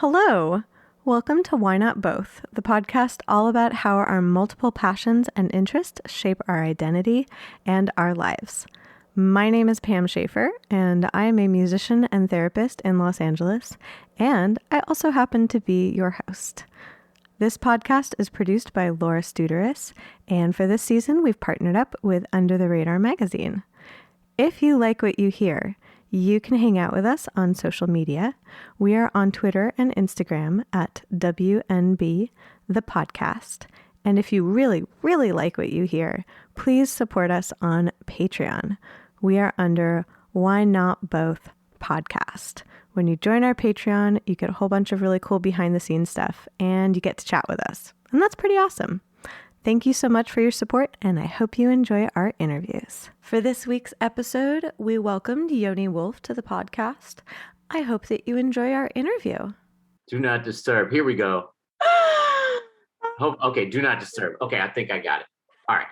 Hello. Welcome to Why Not Both, the podcast all about how our multiple passions and interests shape our identity and our lives. My name is Pam Schaefer, and I am a musician and therapist in Los Angeles, and I also happen to be your host. This podcast is produced by Laura Studeris, and for this season, we've partnered up with Under the Radar magazine. If you like what you hear, you can hang out with us on social media. We are on Twitter and Instagram at WNB the podcast. And if you really, really like what you hear, please support us on Patreon. We are under Why Not Both podcast. When you join our Patreon, you get a whole bunch of really cool behind the scenes stuff and you get to chat with us. And that's pretty awesome. Thank you so much for your support, and I hope you enjoy our interviews. For this week's episode, we welcomed Yoni Wolf to the podcast. I hope that you enjoy our interview. Do not disturb. Here we go. Okay, do not disturb. Okay, I think I got it. All right.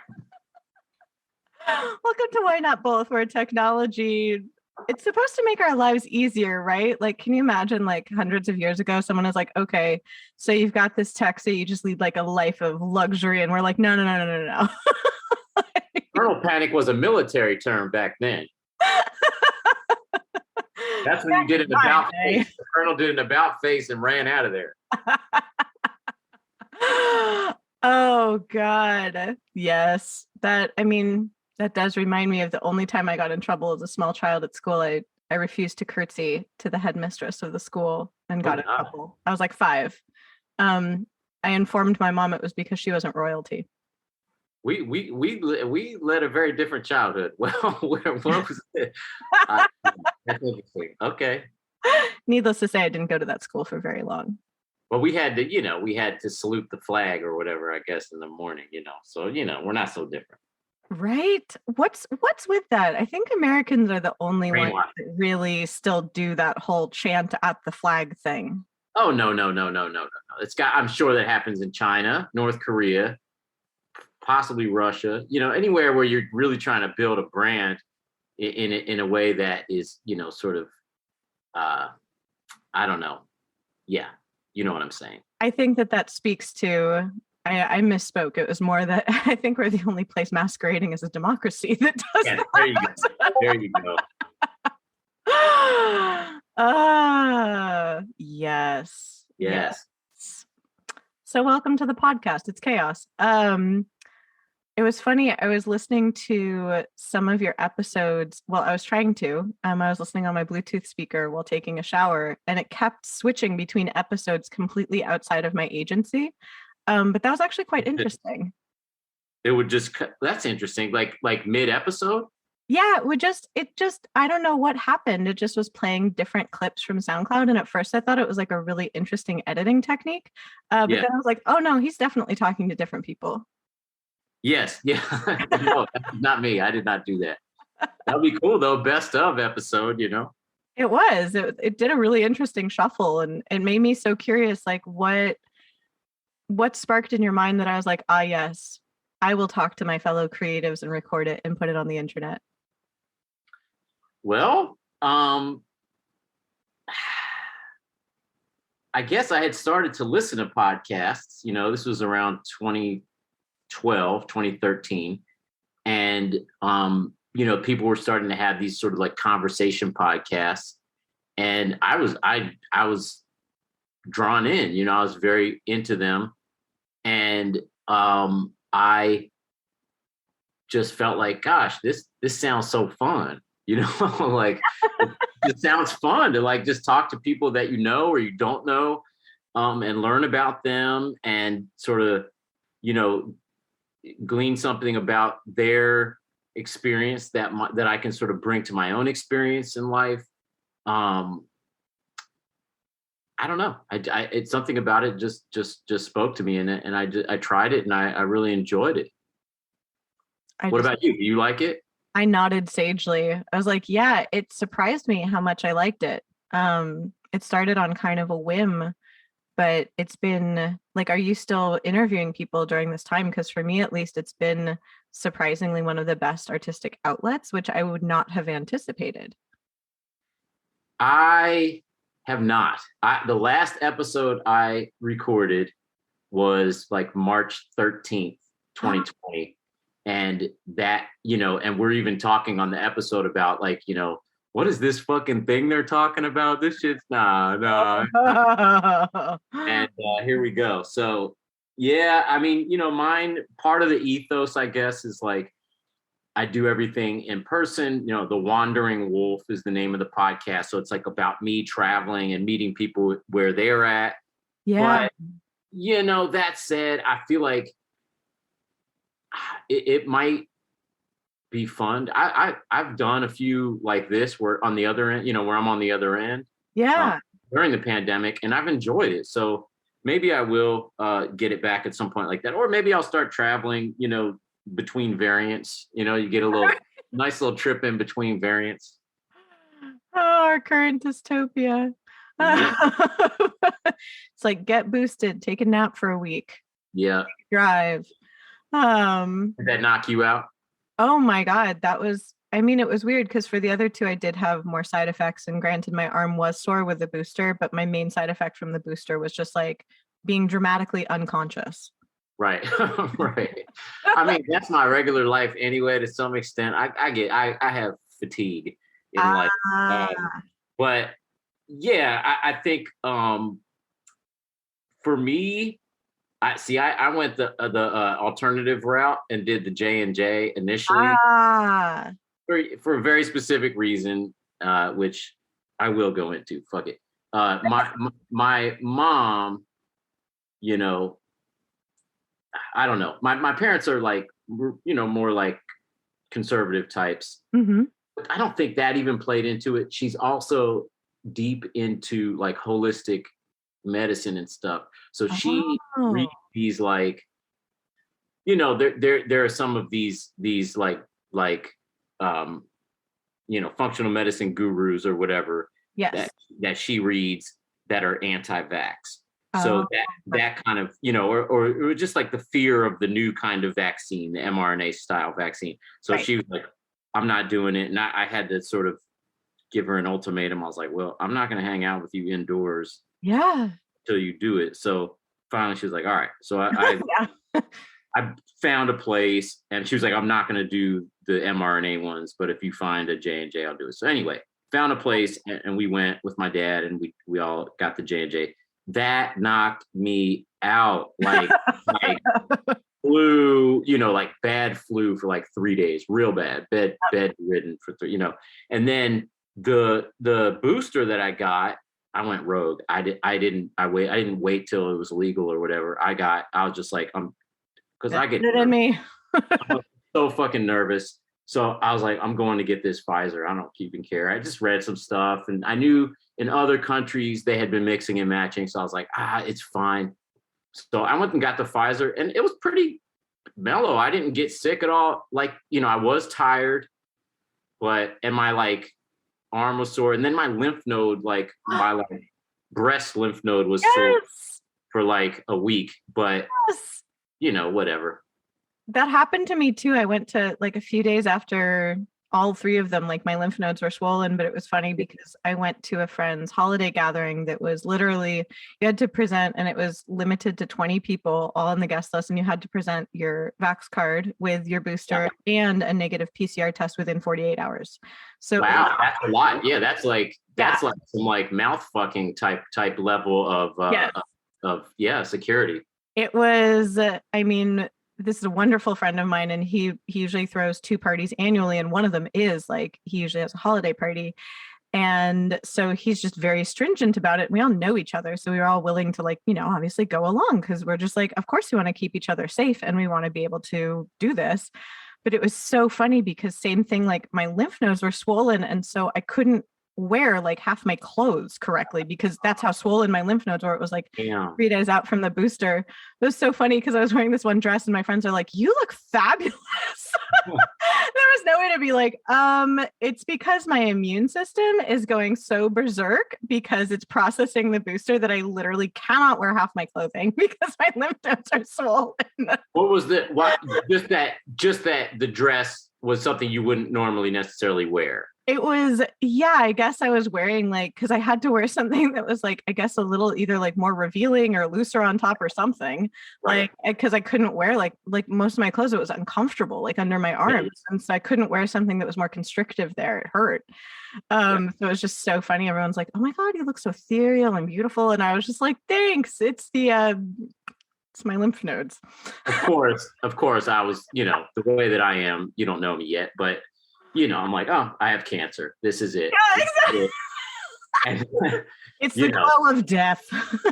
Welcome to Why Not Both, where technology, it's supposed to make our lives easier, right? Like, can you imagine like hundreds of years ago, someone is like, okay, so you've got this tech, so you just lead like a life of luxury. And we're like, no. Colonel panic was a military term back then. That's when you did an about face. The colonel did an about face and ran out of there. Oh, God. Yes. That does remind me of the only time I got in trouble as a small child at school. I refused to curtsy to the headmistress of the school and got in trouble. I was like 5. I informed my mom it was because she wasn't royalty. We led a very different childhood. Well, what was it? That's interesting. Okay. Needless to say, I didn't go to that school for very long. Well, we had to salute the flag or whatever, I guess, in the morning, So, we're not so different. Right? What's with that? I think Americans are the only ones that really still do that whole chant at the flag thing. Oh, no. I'm sure that happens in China, North Korea, possibly Russia, anywhere where you're really trying to build a brand in a way that is, sort of, I don't know. Yeah. You know what I'm saying? I think that speaks to, I misspoke. It was more that I think we're the only place masquerading as a democracy that does that. There you go. Yes. So welcome to the podcast. It's chaos. It was funny. I was listening to some of your episodes. Well, I was trying to. I was listening on my Bluetooth speaker while taking a shower, and it kept switching between episodes completely outside of my agency. But that was actually quite interesting. It would just, that's interesting. Like mid episode? Yeah, it just, I don't know what happened. It just was playing different clips from SoundCloud. And at first I thought it was like a really interesting editing technique. But then I was like, oh no, he's definitely talking to different people. Yes. Yeah. No, that's not me. I did not do that. That'd be cool though. Best of episode, It was, it did a really interesting shuffle, and it made me so curious, like what sparked in your mind that I was like, yes, I will talk to my fellow creatives and record it and put it on the internet? Well, I guess I had started to listen to podcasts, this was around 2012, 2013. And, people were starting to have these sort of like conversation podcasts. And I was drawn in, I was very into them. And I just felt like, gosh, this sounds so fun, like it sounds fun to like just talk to people that or you don't know, and learn about them and sort of, glean something about their experience that I can sort of bring to my own experience in life. I don't know. It's something about it just spoke to me, and I tried it, and I really enjoyed it. What about you? Do you like it? I nodded sagely. I was like, yeah, it surprised me how much I liked it. It started on kind of a whim, but it's been like, are you still interviewing people during this time? Because for me, at least, it's been surprisingly one of the best artistic outlets, which I would not have anticipated. I Have not. The last episode I recorded was like March 13th, 2020. And that, and we're even talking on the episode about like, what is this fucking thing they're talking about? This shit's nah. And here we go. So, yeah, I mean, mine, part of the ethos, I guess, is like, I do everything in person. The Wandering Wolf is the name of the podcast. So it's like about me traveling and meeting people where they're at. Yeah. But, that said, I feel like it might be fun. I've done a few like this where on the other end, where I'm on the other end. Yeah. During the pandemic, and I've enjoyed it. So maybe I will get it back at some point like that. Or maybe I'll start traveling, between variants. You get a little nice little trip in between variants. Oh, our current dystopia. Yeah. It's like get boosted, take a nap for a week. Yeah. Drive. Did that knock you out? Oh my God. It was weird because for the other two, I did have more side effects. And granted, my arm was sore with the booster, but my main side effect from the booster was just like being dramatically unconscious. Right. Right. I mean, that's my regular life anyway, to some extent. I have fatigue in life. But yeah, I think for me, I went the alternative route and did the J&J initially for a very specific reason, which I will go into. Fuck it. My mom, I don't know. My parents are like, more like conservative types. Mm-hmm. But I don't think that even played into it. She's also deep into like holistic medicine and stuff. So she reads these like, there are some of these like functional medicine gurus or whatever. Yes. That she reads that are anti-vax. So that kind of, or just like the fear of the new kind of vaccine, the mRNA style vaccine. So She was like, I'm not doing it. And I had to sort of give her an ultimatum. I was like, well, I'm not going to hang out with you indoors. Yeah. Until you do it. So finally she was like, all right. So I found a place, and she was like, I'm not going to do the mRNA ones, but if you find a J&J, I'll do it. So anyway, found a place, and we went with my dad, and we all got the J&J. That knocked me out like flu, like bad flu for like 3 days, real bad, bedridden for 3, and then the booster that I got, I went rogue. I didn't wait till it was legal or whatever. I was just like, because I get in me. I'm so fucking nervous. So I was like, I'm going to get this Pfizer. I don't even care. I just read some stuff, and I knew in other countries they had been mixing and matching. So I was like, it's fine. So I went and got the Pfizer, and it was pretty mellow. I didn't get sick at all. Like, I was tired, and my like arm was sore, and then my lymph node, like my like breast lymph node was sore for like a week. But whatever. That happened to me too. I went to like a few days after all three of them, like my lymph nodes were swollen, but it was funny because I went to a friend's holiday gathering that was literally, you had to present, and it was limited to 20 people all on the guest list. And you had to present your vax card with your booster and a negative PCR test within 48 hours. So wow, that's a lot. Yeah. That's like some like mouth fucking type level of security. It was, this is a wonderful friend of mine, and he usually throws 2 parties annually, and one of them is like, he usually has a holiday party, and so he's just very stringent about it. We all know each other, so we were all willing to like, obviously go along, because we're just like, of course we want to keep each other safe and we want to be able to do this. But it was so funny because same thing, like my lymph nodes were swollen, and so I couldn't wear like half my clothes correctly because that's how swollen my lymph nodes were. It was like 3 days out from the booster. It was so funny because I was wearing this one dress, and my friends are like, you look fabulous. There was no way to be like, it's because my immune system is going so berserk because it's processing the booster that I literally cannot wear half my clothing because my lymph nodes are swollen. What was just that the dress was something you wouldn't normally necessarily wear? It was, yeah, I guess I was wearing like, because I had to wear something that was like, I guess a little either like more revealing or looser on top or something. Right. Like, because I couldn't wear like most of my clothes, it was uncomfortable, like under my Yeah. arms. And so I couldn't wear something that was more constrictive there. It hurt. Yeah. So it was just so funny. Everyone's like, oh my God, you look so ethereal and beautiful. And I was just like, thanks. It's my lymph nodes. Of course, I was, the way that I am, you don't know me yet, but I'm like, oh, I have cancer. This is it. Yeah, This is exactly. it. And, It's the glow of death.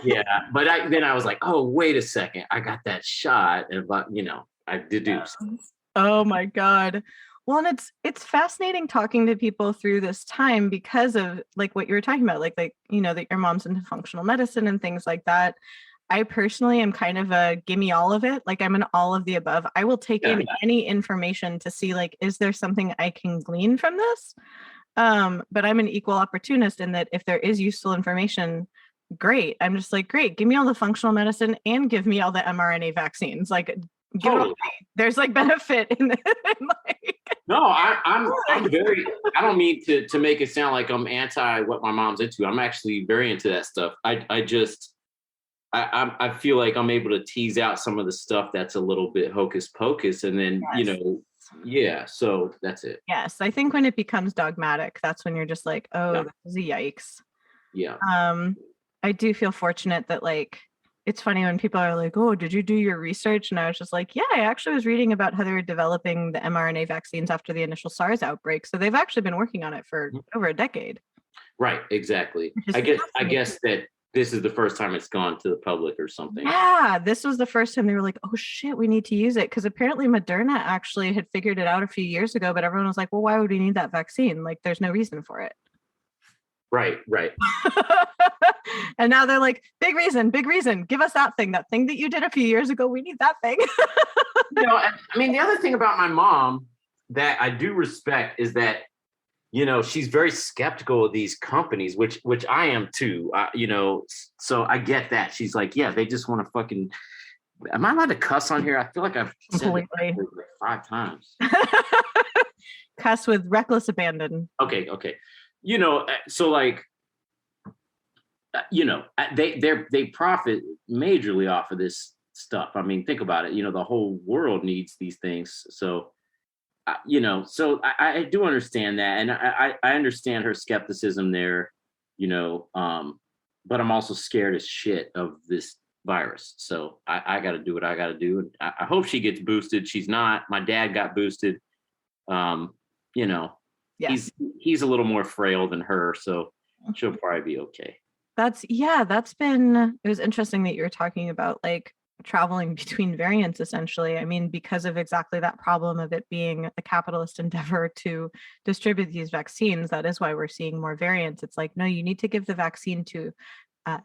yeah. But then I was like, oh, wait a second. I got that shot. And, but, I deduced. Oh my God. Well, and it's fascinating talking to people through this time because of like what you were talking about, like that your mom's into functional medicine and things like that. I personally am kind of a gimme all of it. Like I'm an all of the above. I will take in any information to see like, is there something I can glean from this? But I'm an equal opportunist in that if there is useful information, great. I'm just like, great, give me all the functional medicine and give me all the mRNA vaccines. Like give it all to me. There's like benefit in like no, I'm very, I don't mean to make it sound like I'm anti what my mom's into. I'm actually very into that stuff. I feel like I'm able to tease out some of the stuff that's a little bit hocus pocus, and then yeah. So that's it. Yes, I think when it becomes dogmatic, that's when you're just like, oh, this is a yikes. Yeah. I do feel fortunate that like it's funny when people are like, oh, did you do your research? And I was just like, yeah, I actually was reading about how they were developing the mRNA vaccines after the initial SARS outbreak. So they've actually been working on it for over a decade. Right. Exactly. I guess that this is the first time it's gone to the public or something. Yeah, this was the first time they were like, oh shit, we need to use it. Because apparently Moderna actually had figured it out a few years ago, but everyone was like, well, why would we need that vaccine? Like, there's no reason for it. Right. And now they're like, big reason, give us that thing that you did a few years ago, we need that thing. I mean, the other thing about my mom that I do respect is that she's very skeptical of these companies, which I am too, so I get that. She's like, yeah, they just want to fucking, am I allowed to cuss on here? I feel like I've said it like 5 times. Cuss with reckless abandon. Okay. So like, they profit majorly off of this stuff. I mean, think about it. The whole world needs these things. So, so I do understand that. And I understand her skepticism there, but I'm also scared as shit of this virus. So I got to do what I got to do. And I hope she gets boosted. She's not. My dad got boosted. Yes. He's a little more frail than her, so she'll probably be okay. It was interesting that you were talking about like traveling between variants essentially. I mean, because of exactly that problem of it being a capitalist endeavor to distribute these vaccines, that is why we're seeing more variants. It's like, no, you need to give the vaccine to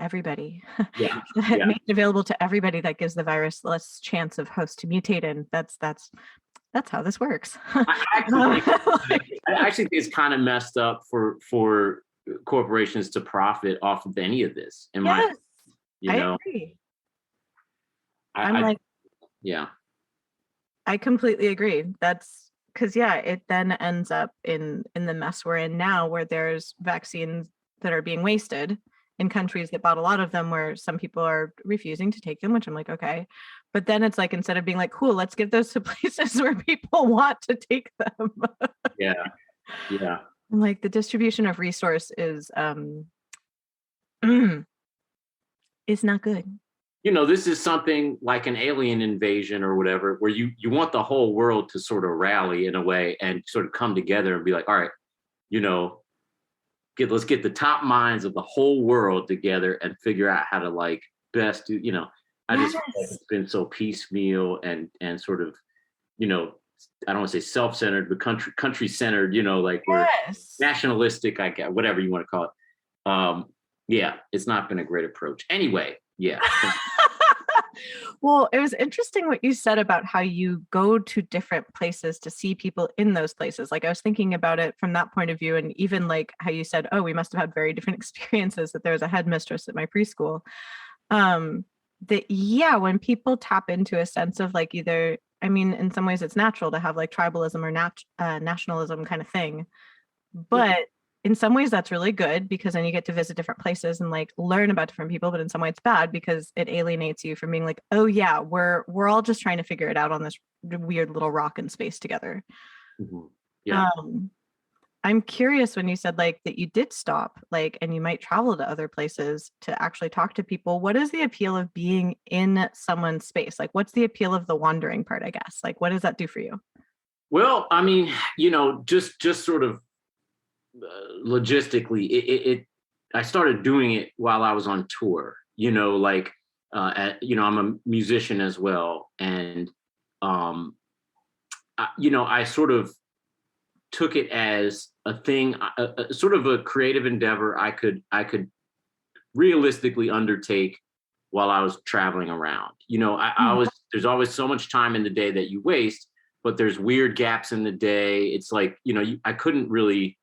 everybody. Yeah. Make it available to everybody. That gives the virus less chance of host to mutate in. That's how this works. I actually think it's kind of messed up for corporations to profit off of any of this. I agree. I completely agree. That's because it then ends up in the mess we're in now, where there's vaccines that are being wasted in countries that bought a lot of them, where some people are refusing to take them, which I'm like, okay. But then it's like, instead of being like, cool, let's give those to places where people want to take them. Yeah. And like the distribution of resource is not good. This is something like an alien invasion or whatever, where you want the whole world to sort of rally in a way and sort of come together and be like, all right, let's get the top minds of the whole world together and figure out how to like best do, I just feel like it's been so piecemeal and sort of, I don't want to say self-centered, but country centered, like we're nationalistic, I guess, whatever you want to call it. Yeah, it's not been a great approach. Anyway, yeah. Well, it was interesting what you said about how you go to different places to see people in those places. Like I was thinking about it from that point of view, and even like how you said, oh, we must have had very different experiences, that there was a headmistress at my preschool. When people tap into a sense of like either, I mean, in some ways it's natural to have like tribalism or nationalism kind of thing. Yeah. But in some ways that's really good because then you get to visit different places and like learn about different people. But in some way it's bad because it alienates you from being like, oh yeah, we're all just trying to figure it out on this weird little rock in space together. Mhm. Yeah. Um, I'm curious when you said like that you did stop, like, and you might travel to other places to actually talk to people. What is the appeal of being in someone's space? Like, what's the appeal of the wandering part, I guess? Like, what does that do for you? Well, I mean, just sort of logistically, I started doing it while I was on tour. Like, I'm a musician as well, and um, I sort of took it as a thing, sort of a creative endeavor I could realistically undertake while I was traveling around. I Mhm. was there's always so much time in the day that you waste, but there's weird gaps in the day. It's like, I couldn't really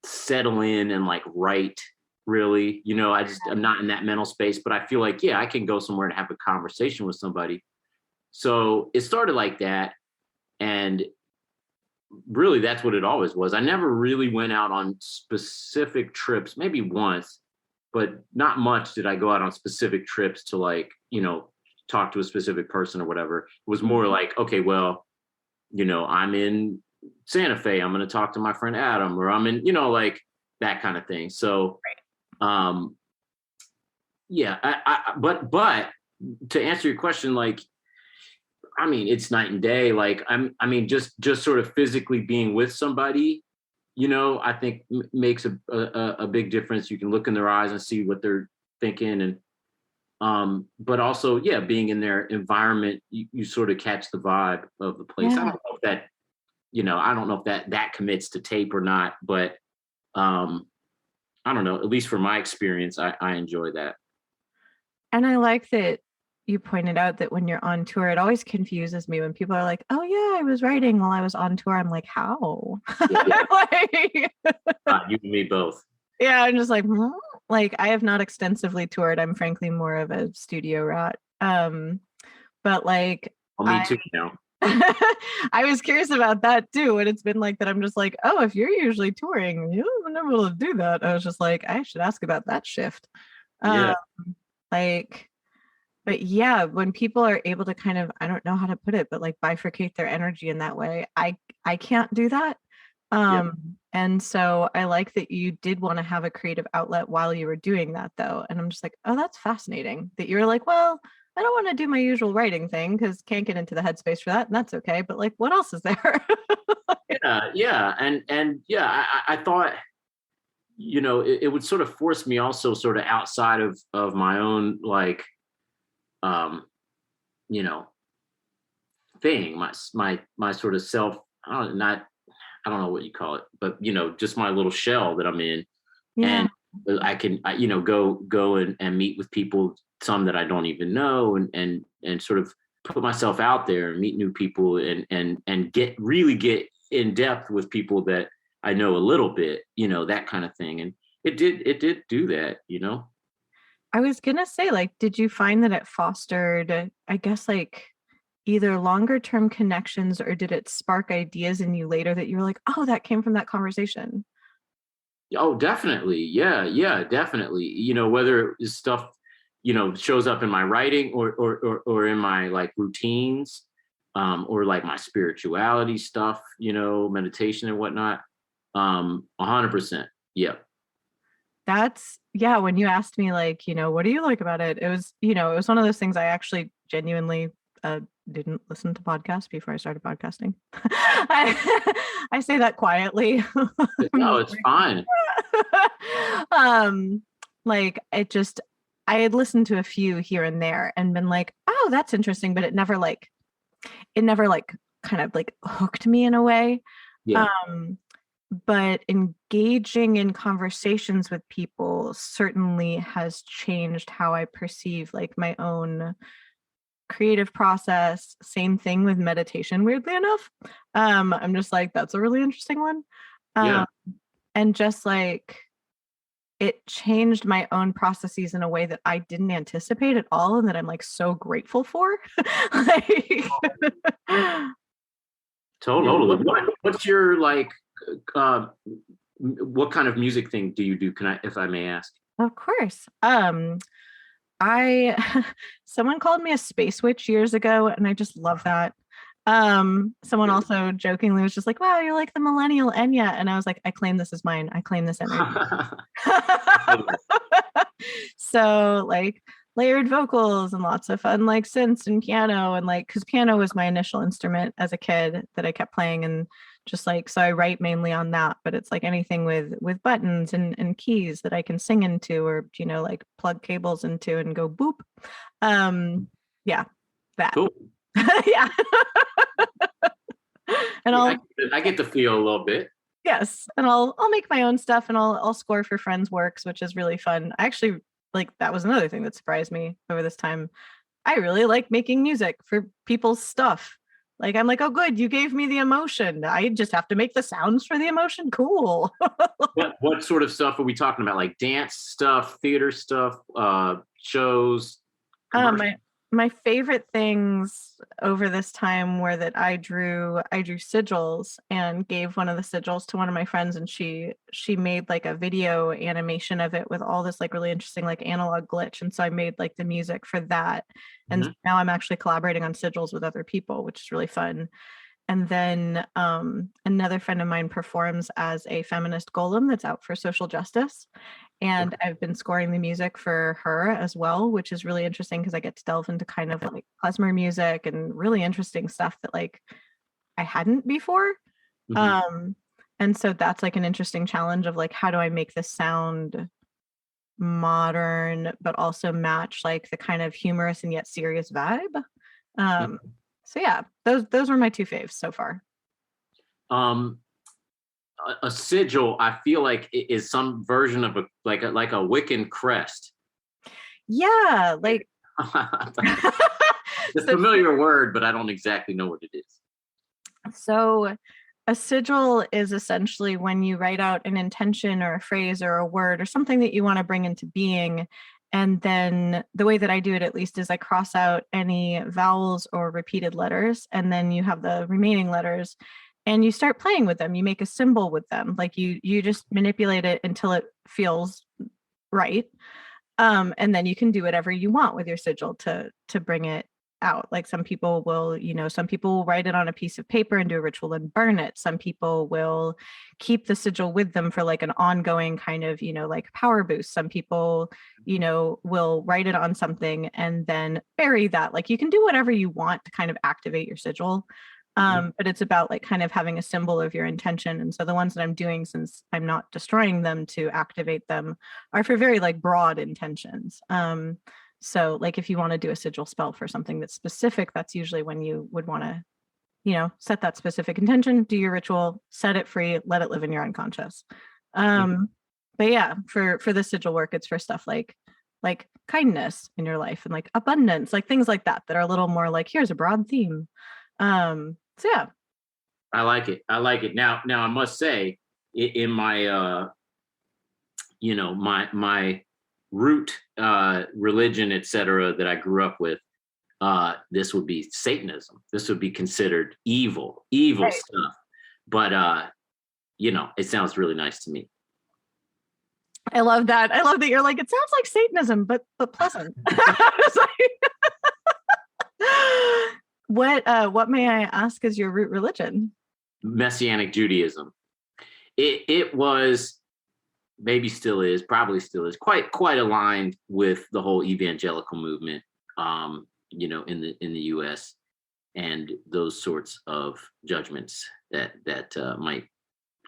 settle in and like write really. I'm not in that mental space, but I feel like, yeah, I can go somewhere and have a conversation with somebody. So it started like that. And really, that's what it always was. I never really went out on specific trips, maybe once, but not much did I go out on specific trips to, like, talk to a specific person or whatever. It was more like, okay, well, I'm in Santa Fe. I'm going to talk to my friend Adam, or I'm in, like that kind of thing. So, um, yeah, but to answer your question, like, I mean, it's night and day. Like, I mean, just sort of physically being with somebody, I think makes a big difference. You can look in their eyes and see what they're thinking, and but also, yeah, being in their environment, you sort of catch the vibe of the place. I don't Yeah. know if that, I don't know if that commits to tape or not, but um, I don't know. At least for my experience, I enjoy that. And I like that you pointed out that when you're on tour, it always confuses me when people are like, oh, yeah, I was writing while I was on tour. I'm like, how? Yeah, yeah. Like, You and me both. yeah, I'm just like, hmm? Like, I have not extensively toured. I'm frankly more of a studio rat. But like, Well, me I too. Now. I was curious about that too. And it's been like that. I'm just like, oh, if you're usually touring, you're never able to do that. I was just like, I should ask about that shift. Yeah, Um, like, but yeah, when people are able to kind of, I don't know how to put it, but like bifurcate their energy in that way, I can't do that. yeah, And so I like that you did want to have a creative outlet while you were doing that though. And I'm just like, oh, that's fascinating that you're like, well, I don't want to do my usual writing thing because can't get into the headspace for that. And that's okay. But like, what else is there? yeah, and yeah, I thought, it would sort of force me also sort of outside of my own, like, um, you know, thing, my sort of self. I don't know what you call it, but just my little shell that I'm in, Yeah. and I can, go and meet with people, some that I don't even know, and sort of put myself out there and meet new people, and get in depth with people that I know a little bit, that kind of thing. And it did do that. I was gonna say, like, did you find that it fostered, I guess, like either longer term connections or did it spark ideas in you later that you were like, oh, that came from that conversation? Oh, definitely. Yeah, yeah, definitely. Whether it's stuff, shows up in my writing, or in my, like, routines, or like my spirituality stuff, meditation and whatnot. 100%. Yeah. That's, yeah, when you asked me, like, what do you like about it? It was, it was one of those things I actually genuinely didn't listen to podcasts before I started podcasting. I say that quietly. No, it's fine. um like it just I had listened to a few here and there and been like, oh, that's interesting, but it never like kind of like hooked me in a way. Yeah. um but engaging in conversations with people certainly has changed how I perceive like my own creative process. Same thing with meditation, weirdly enough. I'm just like, that's a really interesting one. Yeah. um and just like it changed my own processes in a way that I didn't anticipate at all and that I'm like so grateful for. Like Totally. What's your, like, uh, what kind of music thing do you do? Can I, if I may ask? Of course. I someone called me a space witch years ago, and I just love that. Someone also jokingly was just like, "Wow, you're like the millennial Enya," and I was like, "I claim this as mine. I claim this energy." So like layered vocals and lots of fun like synths and piano and like because piano was my initial instrument as a kid that I kept playing and just like so I write mainly on that, but it's like anything with buttons and keys that I can sing into or like plug cables into and go boop. Yeah, that. Cool. Yeah. And Yeah, I get the feel a little bit. yes, and I'll make my own stuff and I'll score for friends' works, which is really fun. I actually like that was another thing that surprised me over this time. I really like making music for people's stuff. Like I'm like, oh good, you gave me the emotion. I just have to make the sounds for the emotion. Cool. What sort of stuff are we talking about? Like dance stuff, theater stuff, shows, My favorite things over this time were that I drew sigils and gave one of the sigils to one of my friends and she made like a video animation of it with all this like really interesting like analog glitch and so I made like the music for that and now I'm actually collaborating on sigils with other people which is really fun. And then another friend of mine performs as a feminist golem that's out for social justice. And I've been scoring the music for her as well, which is really interesting because I get to delve into kind of like klezmer music and really interesting stuff that like I hadn't before. And so that's like an interesting challenge of like, how do I make this sound modern, but also match like the kind of humorous and yet serious vibe? So yeah, those were my two faves so far. A sigil, I feel like is some version of a Wiccan crest. Yeah, like it's a familiar word, but I don't exactly know what it is. So a sigil is essentially when you write out an intention or a phrase or a word or something that you want to bring into being. And then the way that I do it, at least, is I cross out any vowels or repeated letters, and then you have the remaining letters, and you start playing with them. You make a symbol with them, like you just manipulate it until it feels right, and then you can do whatever you want with your sigil to bring it out. Like some people will, some people will write it on a piece of paper and do a ritual and burn it. Some people will keep the sigil with them for like an ongoing kind of, like power boost. Some people, will write it on something and then bury that. Like you can do whatever you want to kind of activate your sigil. But it's about like kind of having a symbol of your intention. And so the ones that I'm doing, since I'm not destroying them to activate them, are for very like broad intentions. So like if you want to do a sigil spell for something that's specific, that's usually when you would want to, set that specific intention, do your ritual, set it free, let it live in your unconscious. But yeah, for the sigil work, it's for stuff like kindness in your life and like abundance, like things like that are a little more like, here's a broad theme. So yeah. I like it. Now I must say in my my root religion, etc., that I grew up with, this would be Satanism. This would be considered evil right. Stuff. But it sounds really nice to me. I love that. I love that you're like, it sounds like Satanism, but pleasant. What may I ask is your root religion? Messianic Judaism. It was, maybe still is, probably still is, quite aligned with the whole evangelical movement, in the U.S. and those sorts of judgments that might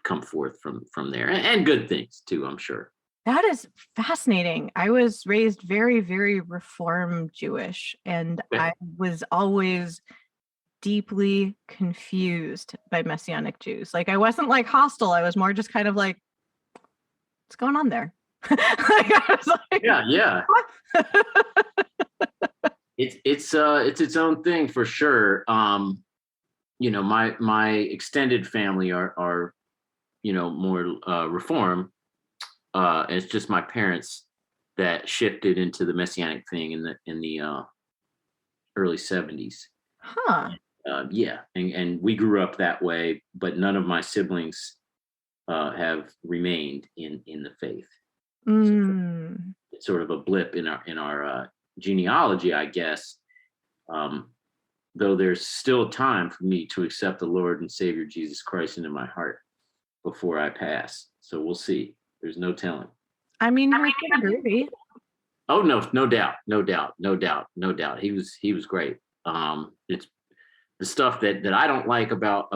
come forth from there, and good things too, I'm sure. That is fascinating. I was raised very, very Reform Jewish, and I was always deeply confused by Messianic Jews. Like I wasn't like hostile. I was more just kind of like, what's going on there? Yeah. It's its own thing for sure. My extended family are more Reform. It's just my parents that shifted into the Messianic thing in the early 70s. Huh. Yeah, and we grew up that way, but none of my siblings have remained in the faith. Mm. So it's sort of a blip in our genealogy, I guess. Though there's still time for me to accept the Lord and Savior Jesus Christ into my heart before I pass. So we'll see. There's no telling. I mean, he was pretty groovy. Oh no doubt. He was great. It's the stuff that I don't like about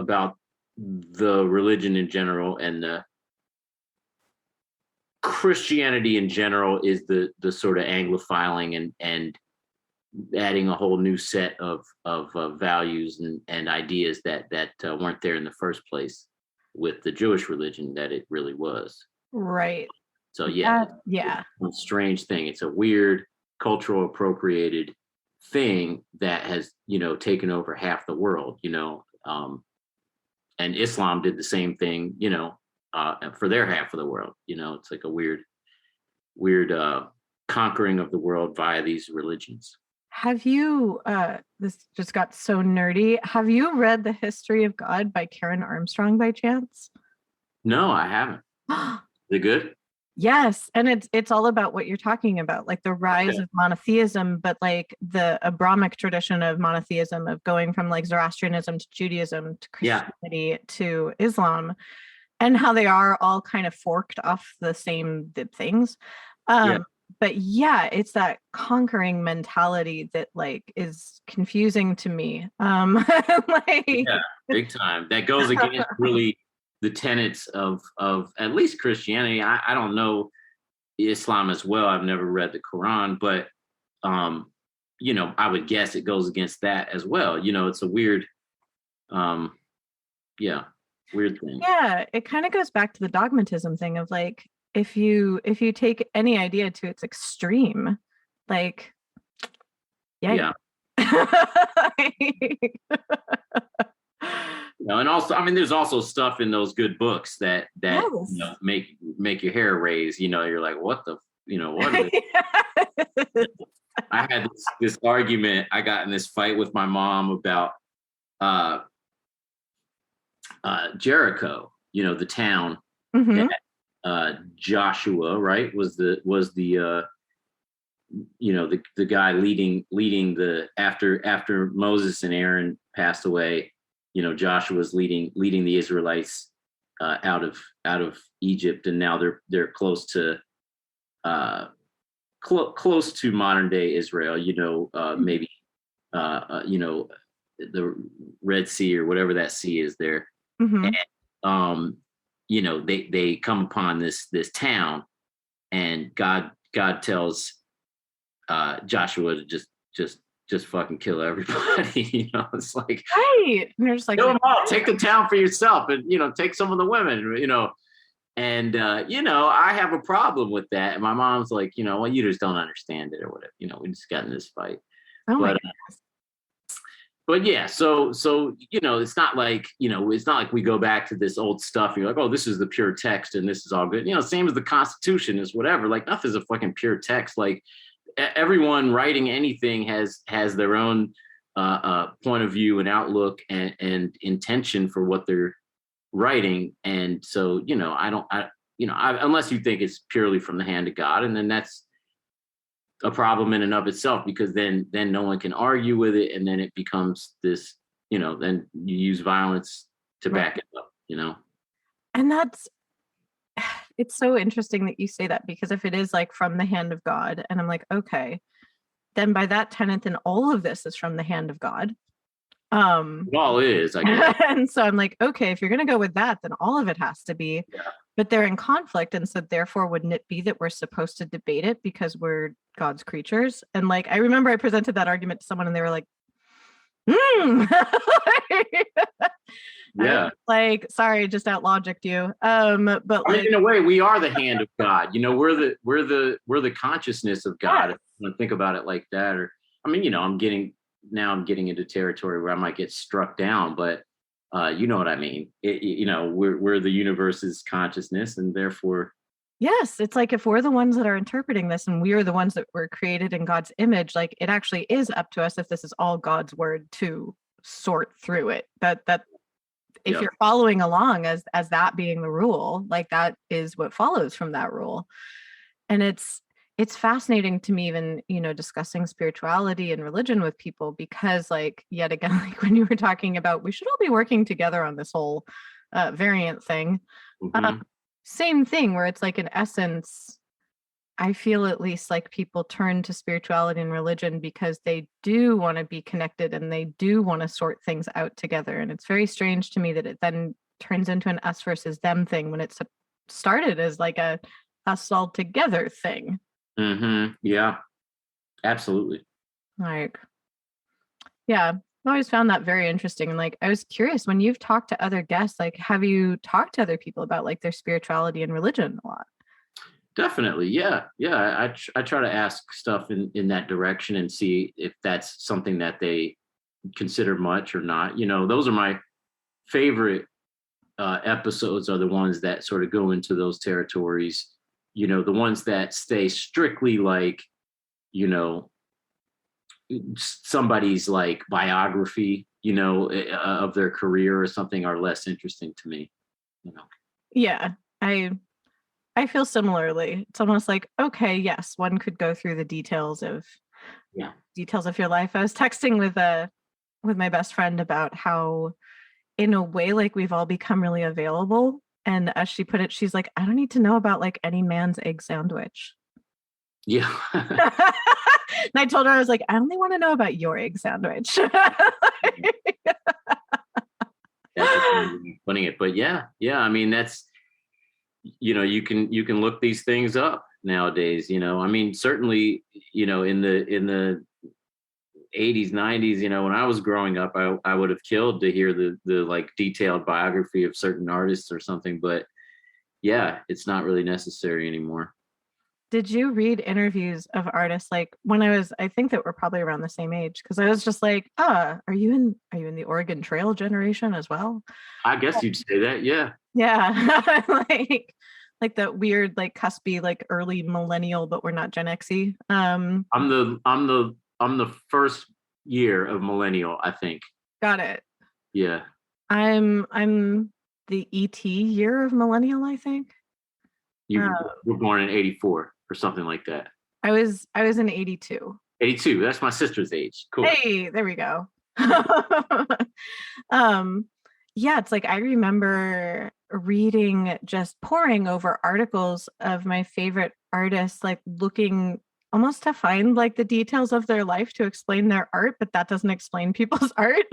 the religion in general and the Christianity in general is the sort of Anglophiling and adding a whole new set of values and ideas that weren't there in the first place with the Jewish religion that it really was. Right. So yeah, yeah, it's a strange thing. It's a weird cultural appropriated thing that has taken over half the world. And Islam did the same thing. For their half of the world. It's like a weird conquering of the world via these religions. Have you, this just got so nerdy. Have you read The History of God by Karen Armstrong by chance? No, I haven't. Is it good? Yes. And it's all about what you're talking about, like the rise of monotheism, but like the Abrahamic tradition of monotheism, of going from like Zoroastrianism to Judaism to Christianity to Islam, and how they are all kind of forked off the same things. But yeah, it's that conquering mentality that like is confusing to me. Big time. That goes against really the tenets of at least Christianity. I don't know Islam as well. I've never read the Quran, but I would guess it goes against that as well. It's a weird, weird thing. Yeah, it kind of goes back to the dogmatism thing of like, if you take any idea to its extreme, like, yeah. And also, I mean, there's also stuff in those good books that make your hair raise. You're like, what the, what? I had this argument. I got in this fight with my mom about Jericho. The town. Mm-hmm. That, Joshua, right, was the the guy leading the after Moses and Aaron passed away. Joshua's leading the Israelites out of Egypt, and now they're close to close to modern day Israel. Maybe the Red Sea or whatever that sea is there. Mm-hmm. And they come upon this town, and God tells Joshua to just fucking kill everybody. It's like, right, and you're just like, kill them all, take the town for yourself, and take some of the women, and I have a problem with that. And my mom's like, well, you just don't understand it or whatever. We just got in this fight. Oh my goodness. But yeah, so it's not like we go back to this old stuff. You're like, oh, this is the pure text and this is all good. Same as the Constitution is whatever. Like nothing's a fucking pure text. Like everyone writing anything has their own point of view and outlook and intention for what they're writing. And so unless you think it's purely from the hand of God, and then that's a problem in and of itself, because then no one can argue with it, and then it becomes this, then you use violence to back it up, And it's so interesting that you say that, because if it is like from the hand of God, and I'm like, okay, then by that tenet, then all of this is from the hand of God. It all is, I guess. And so I'm like, okay, if you're going to go with that, then all of it has to be. Yeah. But they're in conflict, and so therefore, wouldn't it be that we're supposed to debate it because we're God's creatures? And like, I remember I presented that argument to someone, and they were like, yeah, like, sorry, just out logicked you. But I mean, in a way, we are the hand of God. We're the consciousness of God. Yes. If you think about it like that, or I mean, I'm getting into territory where I might get struck down, but you know what I mean. We're the universe's consciousness, and therefore, yes, it's like if we're the ones that are interpreting this, and we are the ones that were created in God's image, like it actually is up to us, if this is all God's word, to sort through it. That if you're following along as that being the rule, like that is what follows from that rule. And it's fascinating to me, even, discussing spirituality and religion with people, because like, yet again, like when you were talking about, we should all be working together on this whole variant thing. Same thing, where it's like, in essence, I feel at least like people turn to spirituality and religion because they do want to be connected and they do want to sort things out together. And it's very strange to me that it then turns into an us versus them thing when it started as like a us all together thing. Yeah, absolutely. Like, yeah, I always found that very interesting. And like, I was curious, when you've talked to other guests, like, have you talked to other people about like their spirituality and religion a lot? Definitely. Yeah. I try to ask stuff in that direction and see if that's something that they consider much or not. Those are my favorite episodes, are the ones that sort of go into those territories. The ones that stay strictly like, somebody's like biography, of their career or something, are less interesting to me. Yeah, I feel similarly. It's almost like, okay, yes, one could go through the details of your life. I was texting with my best friend about how, in a way, like, we've all become really available. And as she put it, she's like, I don't need to know about like any man's egg sandwich. Yeah. And I told her, I was like, I only want to know about your egg sandwich. That's putting it. But yeah. I mean, that's, you can look these things up nowadays. I mean, certainly, in the 80s, 90s, when I was growing up, I would have killed to hear the like detailed biography of certain artists or something. But yeah, it's not really necessary anymore. Did you read interviews of artists like when I think that we're probably around the same age, because I was just like, are you in the Oregon Trail generation as well? I guess you'd say that, yeah. Yeah. like that weird, like cuspy, like early millennial, but we're not Gen X-y. I'm the first year of millennial, I think. Got it. Yeah. I'm the ET year of millennial, I think. You were born in 84 or something like that. I was in 82. 82. That's my sister's age. Cool. Hey, there we go. Yeah, it's like I remember reading, just poring over articles of my favorite artists, like looking almost to find like the details of their life to explain their art, but that doesn't explain people's art.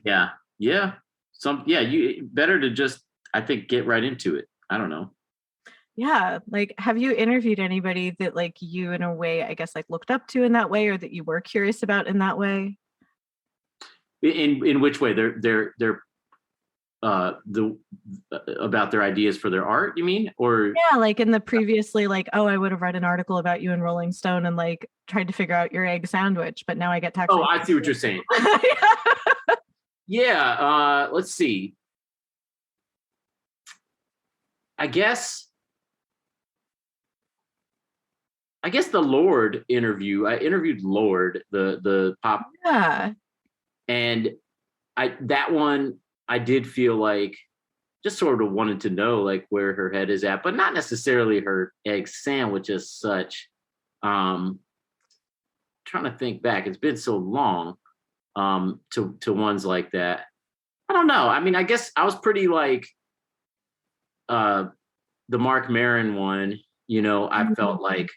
Yeah. You better to just, I think, get right into it. I don't know. Yeah, like, have you interviewed anybody that like you, in a way, I guess, like looked up to in that way, or that you were curious about in that way? In which way? They're about their ideas for their art, you mean? Or yeah, like in the previously, like, oh, I would have read an article about you in Rolling Stone and like tried to figure out your egg sandwich, but now I get to actually. Oh, I see what you're saying. Yeah, let's see. I guess the Lorde interview. I interviewed Lorde, the pop. Yeah. And that one, I did feel like just sort of wanted to know like where her head is at, but not necessarily her egg sandwich as such. Trying to think back, it's been so long to ones like that. I don't know. I mean, I guess I was pretty like the Mark Maron one. I felt like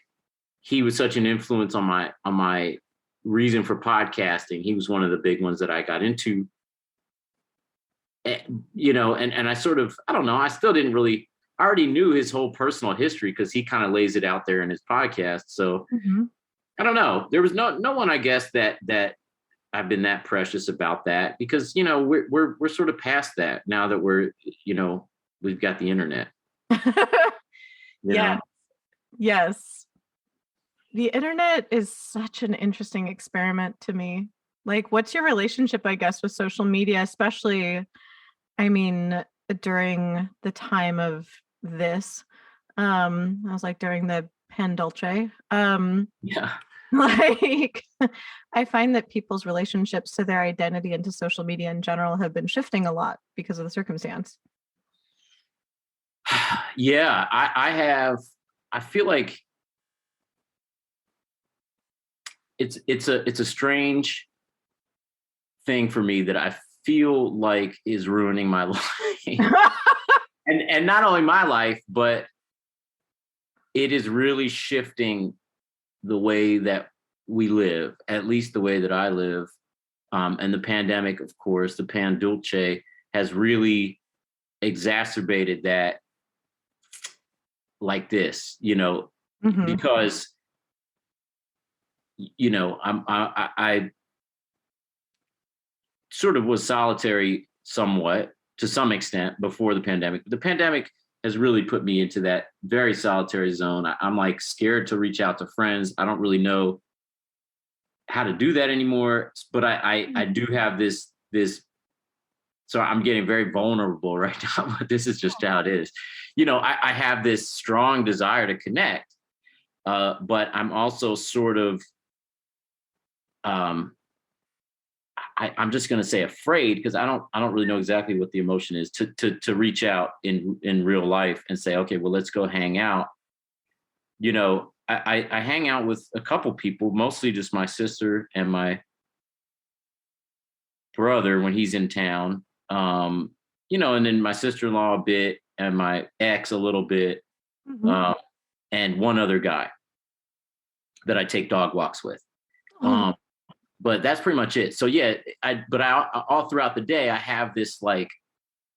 he was such an influence on my reason for podcasting. He was one of the big ones that I got into. And I sort of, I don't know, I still didn't really, I already knew his whole personal history because he kind of lays it out there in his podcast. So I don't know. There was no one, I guess, that I've been that precious about that, because, we're sort of past that now that we're, we've got the internet. Yeah. Yes. The internet is such an interesting experiment to me. Like, what's your relationship, I guess, with social media, especially, I mean, during the time of this? I was like during the Pan Dulce. Yeah. Like, I find that people's relationships to their identity and to social media in general have been shifting a lot because of the circumstance. Yeah, I feel like it's a strange thing for me that I feel like is ruining my life. And not only my life, but it is really shifting the way that we live, at least the way that I live. And the pandemic, of course, the pan dulce has really exacerbated that like this, because I sort of was solitary somewhat to some extent before the pandemic. The pandemic has really put me into that very solitary zone. I'm like scared to reach out to friends. I don't really know how to do that anymore, but I do have this. So I'm getting very vulnerable right now, but this is just how it is. I have this strong desire to connect, but I'm also sort of, I'm just going to say afraid, because I don't really know exactly what the emotion is to reach out in real life and say, okay, well, let's go hang out. I hang out with a couple people, mostly just my sister and my brother when he's in town. And then my sister-in-law a bit, and my ex a little bit, and one other guy that I take dog walks with. But that's pretty much it. So yeah, all throughout the day, I have this like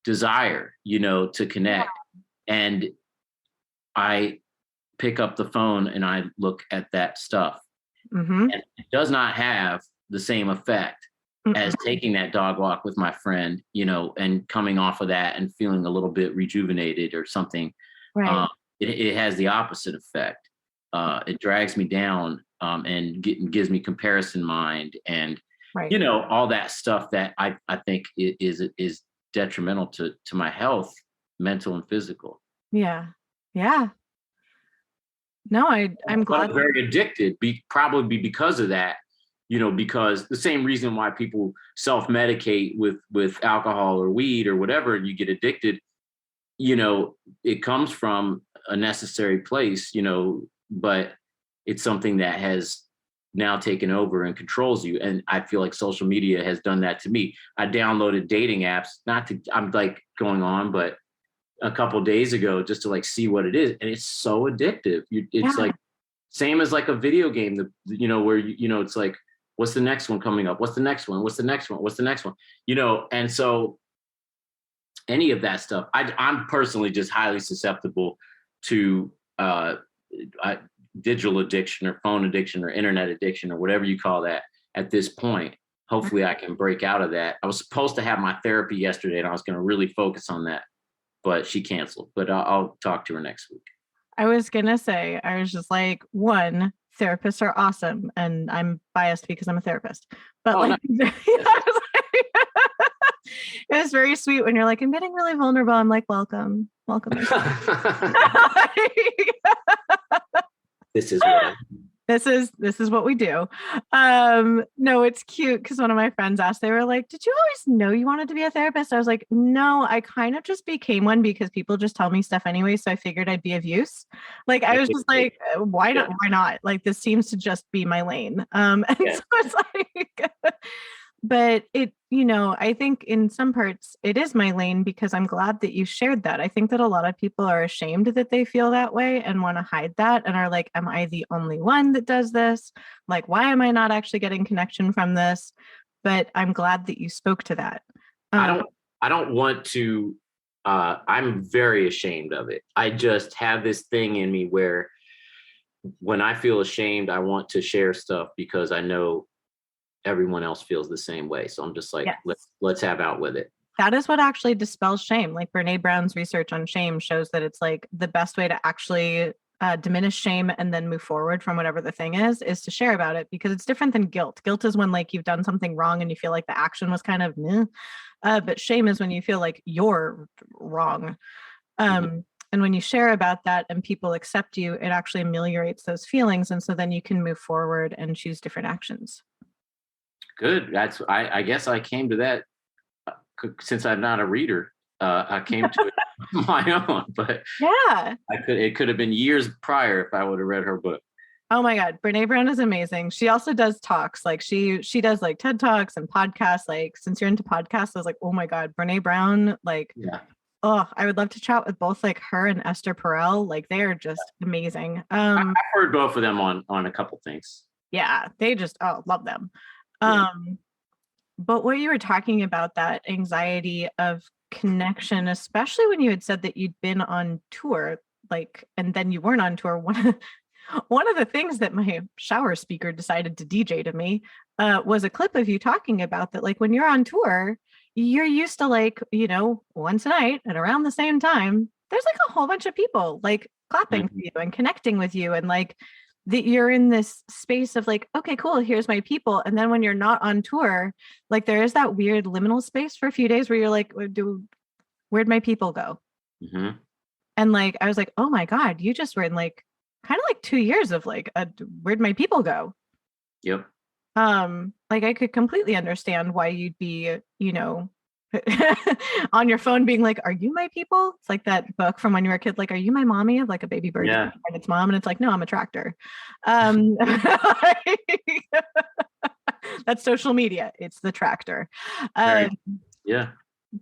desire, to connect, and I pick up the phone and I look at that stuff, and it does not have the same effect as taking that dog walk with my friend, and coming off of that and feeling a little bit rejuvenated or something. Right. It has the opposite effect. It drags me down, and gives me comparison mind, and all that stuff that I think is detrimental to my health, mental and physical. Yeah. No, I'm glad. I'm very addicted, probably because of that. Because the same reason why people self-medicate with alcohol or weed or whatever, and you get addicted, it comes from a necessary place, but it's something that has now taken over and controls you. And I feel like social media has done that to me. I downloaded dating apps, I'm like going on, but a couple of days ago, just to like see what it is. And it's so addictive. It's like same as like a video game, where, it's like, what's the next one coming up? What's the next one? What's the next one? What's the next one? And so any of that stuff, I'm personally just highly susceptible to digital addiction or phone addiction or internet addiction or whatever you call that at this point. Hopefully I can break out of that. I was supposed to have my therapy yesterday and I was going to really focus on that, but she canceled. But I'll talk to her next week. I was going to say, I was just like, one, therapists are awesome, and I'm biased because I'm a therapist. But it was very sweet when you're like, I'm getting really vulnerable. I'm like, welcome. This is what this is what we do. No, it's cute because one of my friends asked, they were like, did you always know you wanted to be a therapist? I was like, no, I kind of just became one because people just tell me stuff anyway. So I figured I'd be of use. Like, I was just like, why not? Like, this seems to just be my lane. So it's like, but it, I think in some parts it is my lane because I'm glad that you shared that. I think that a lot of people are ashamed that they feel that way and want to hide that and are like, am I the only one that does this? Like, why am I not actually getting connection from this? But I'm glad that you spoke to that. I don't want to, I'm very ashamed of it. I just have this thing in me where when I feel ashamed, I want to share stuff because I know everyone else feels the same way. So I'm just like, let's have out with it. That is what actually dispels shame. Like Brene Brown's research on shame shows that it's like the best way to actually diminish shame and then move forward from whatever the thing is to share about it, because it's different than guilt. Guilt is when like you've done something wrong and you feel like the action was kind of meh. But shame is when you feel like you're wrong. And when you share about that and people accept you, it actually ameliorates those feelings. And so then you can move forward and choose different actions. Good. I guess I came to that since I'm not a reader. I came to it on my own, but yeah, it could have been years prior if I would have read her book. Oh my God. Brene Brown is amazing. She also does talks. Like she does like TED Talks and podcasts. Like since you're into podcasts, I was like, oh my God, Brene Brown, like, yeah. Oh, I would love to chat with both like her and Esther Perel. Like they are just amazing. I've heard both of them on a couple things. Yeah, they just love them. But what you were talking about, that anxiety of connection, especially when you had said that you'd been on tour, like, and then you weren't on tour. One of the things that my shower speaker decided to DJ to me was a clip of you talking about that, like when you're on tour, you're used to like, once a night and around the same time, there's like a whole bunch of people like clapping for you and connecting with you. And like that you're in this space of like, okay, cool, here's my people. And then when you're not on tour, like there is that weird liminal space for a few days where you're like, where'd my people go? Mm-hmm. And like, I was like, oh my God, you just were in like, kind of like 2 years of like, where'd my people go? Yep. Like I could completely understand why you'd be, on your phone being like, are you my people? It's like that book from when you were a kid, like, are you my mommy? Of like a baby bird and its mom. And it's like, no, I'm a tractor. That's social media. It's the tractor. Yeah.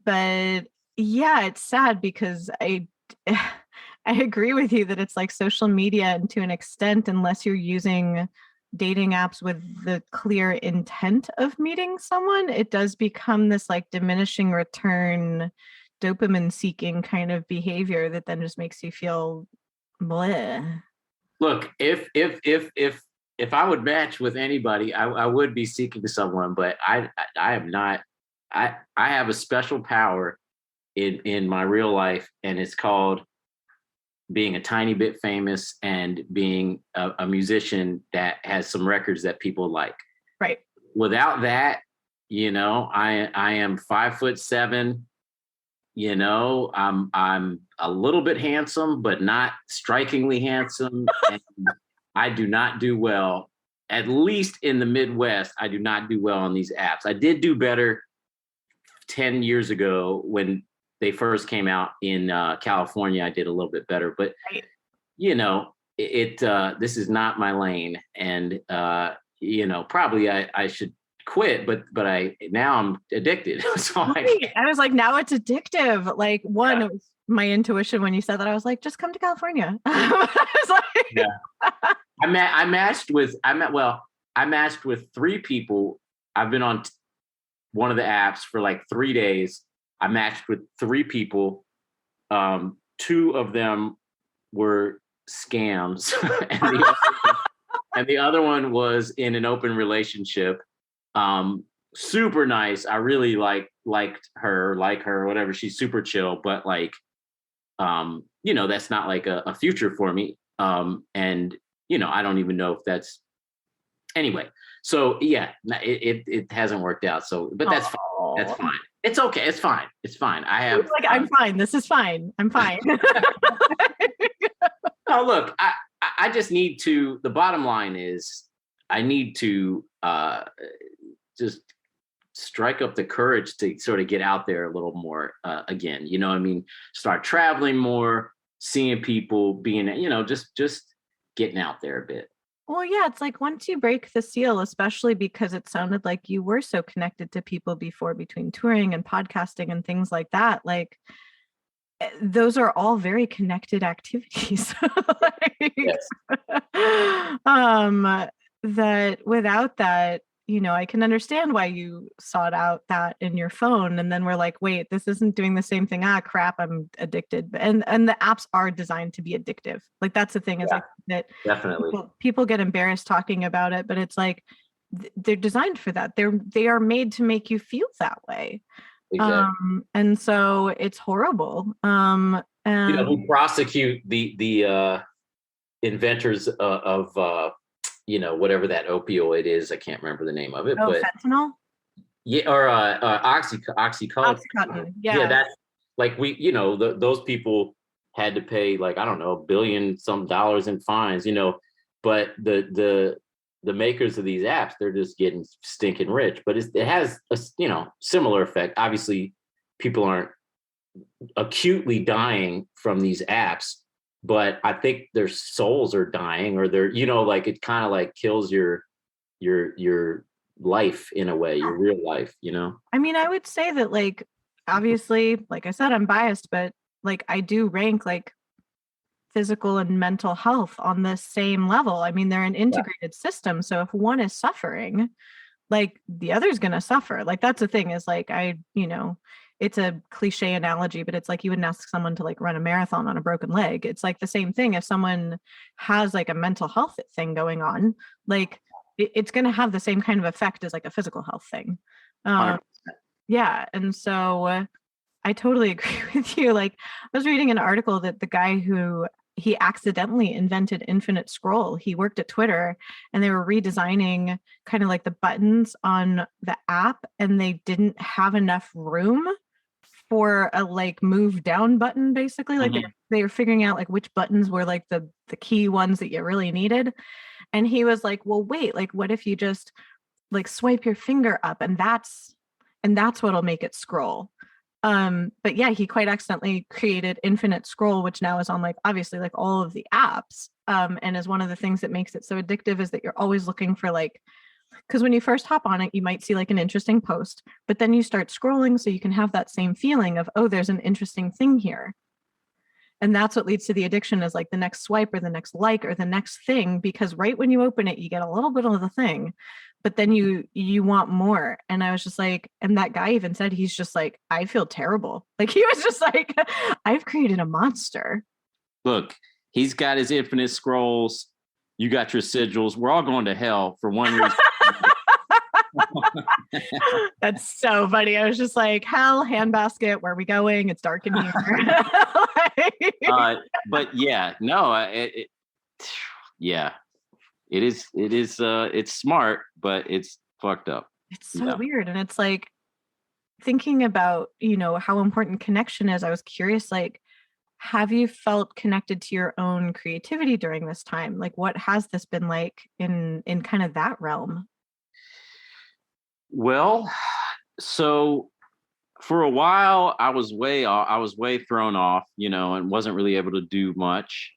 But yeah, it's sad because I agree with you that it's like social media, and to an extent, unless you're using dating apps with the clear intent of meeting someone, it does become this like diminishing return, dopamine seeking kind of behavior that then just makes you feel bleh. Look, if I would match with anybody, I would be seeking someone, but I am not. I have a special power in my real life, and it's called being a tiny bit famous and being a musician that has some records that people like. Right. Without that, I am 5'7". I'm a little bit handsome, but not strikingly handsome. And I do not do well, at least in the Midwest. I do not do well on these apps. I did do better 10 years ago when they first came out in California. I did a little bit better, but this is not my lane, and probably I should quit, but now I'm addicted. So I was like, now it's addictive. Like it was my intuition when you said that. I was like, just come to California. I was like, yeah. I matched with 3 people. I've been on one of the apps for like 3 days. I matched with 3 people. 2 of them were scams, and the other one was in an open relationship. Super nice. I really liked her, whatever. She's super chill, but like, that's not like a future for me. And I don't even know if that's anyway. So yeah, it hasn't worked out. So, but that's fine. That's fine. It's okay. It's fine. It's fine. I'm fine. This is fine. I'm fine. Oh, look, I just need to, the bottom line is I need to just strike up the courage to sort of get out there a little more again. Start traveling more, seeing people, being, just getting out there a bit. Well, yeah, it's like once you break the seal, especially because it sounded like you were so connected to people before, between touring and podcasting and things like that, like those are all very connected activities. That without that, I can understand why you sought out that in your phone, and then we're like, wait, this isn't doing the same thing. Crap, I'm addicted. And the apps are designed to be addictive. Like that's the thing, is like that definitely people get embarrassed talking about it, but it's like they're designed for that. They are made to make you feel that way. Exactly. And so it's horrible. And who prosecute the inventors of whatever that opioid is. I can't remember the name of it. But fentanyl? Yeah, or Oxycontin. Oxycontin. Yeah. That's like those people had to pay like, I don't know, $1 billion some dollars in fines, you know, but the makers of these apps, they're just getting stinking rich. But it has a, you know, similar effect. Obviously, people aren't acutely dying from these apps, but I think their souls are dying, or they're, you know, like it kind of like kills your life in a way, your real life, you know? I mean, I would say that, like, obviously, like I said, I'm biased, but like I do rank like physical and mental health on the same level. I mean, they're an integrated system. So if one is suffering, like the other's going to suffer. Like that's the thing is like, you know, it's a cliche analogy, but it's like you wouldn't ask someone to like run a marathon on a broken leg. It's like the same thing. If someone has like a mental health thing going on, like it's going to have the same kind of effect as like a physical health thing. Um, yeah. And so I totally agree with you. Like I was reading an article that the guy who he accidentally invented infinite scroll. He worked at Twitter and they were redesigning kind of like the buttons on the app and they didn't have enough room for a like move down button basically. Like they were figuring out like which buttons were like the key ones that you really needed. And he was like, "Well, wait, like what if you just like swipe your finger up and that's what'll make it scroll." But yeah, he quite accidentally created infinite scroll, which now is on like obviously like all of the apps. And is one of the things that makes it so addictive is that you're always looking for like, because when you first hop on it, you might see like an interesting post, but then you start scrolling so you can have that same feeling of, oh, there's an interesting thing here. And that's what leads to the addiction is like the next swipe or the next like or the next thing, because right when you open it, you get a little bit of the thing, but then you want more. And I was just like, and that guy even said, he's just like, I feel terrible. Like he was just like, I've created a monster. Look, he's got his infinite scrolls. You got your sigils. We're all going to hell for one reason. That's so funny. I was just like, hell, handbasket, where are we going? It's dark in here. But yeah, no, yeah, it is, it's smart, but it's fucked up. It's so weird. And it's like thinking about, you know, how important connection is. I was curious, like, have you felt connected to your own creativity during this time? Like, what has this been like in kind of that realm? Well, so for a while I was way thrown off, you know, and wasn't really able to do much.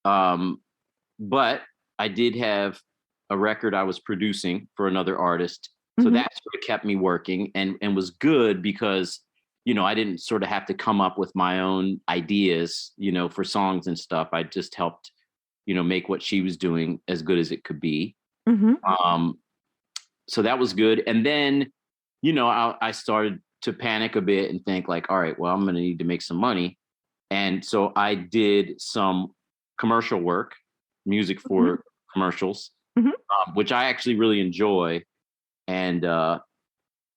But I did have a record I was producing for another artist. So that sort of kept me working and was good because, you know, I didn't sort of have to come up with my own ideas, you know, for songs and stuff. I just helped, you know, make what she was doing as good as it could be. So that was good. And then, you know, I started to panic a bit and think like, all right, well, I'm going to need to make some money. And so I did some commercial work, music for commercials, which I actually really enjoy. And if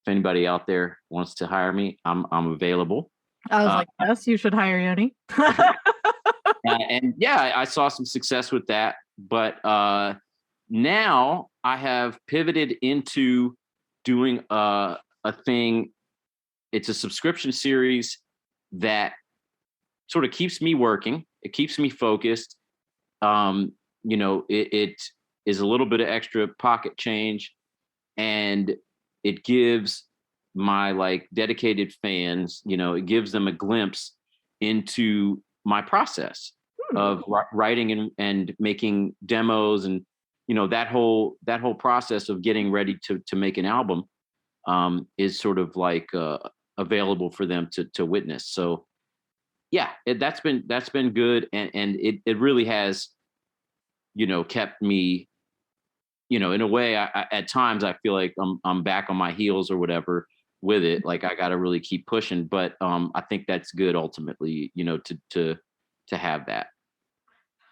anybody out there wants to hire me, I'm available. I was like, yes, you should hire Yoni. And yeah, I saw some success with that. But now I have pivoted into doing a thing. It's a subscription series that sort of keeps me working. It keeps me focused. You know, it is a little bit of extra pocket change, and it gives my like dedicated fans, you know, it gives them a glimpse into my process of writing and making demos, and you know that whole process of getting ready to make an album is sort of like available for them to witness. So yeah, that's been good, and it really has, you know, kept me, you know, in a way. I at times I feel like I'm back on my heels or whatever with it. Like I got to really keep pushing, but I think that's good ultimately, you know, to have that.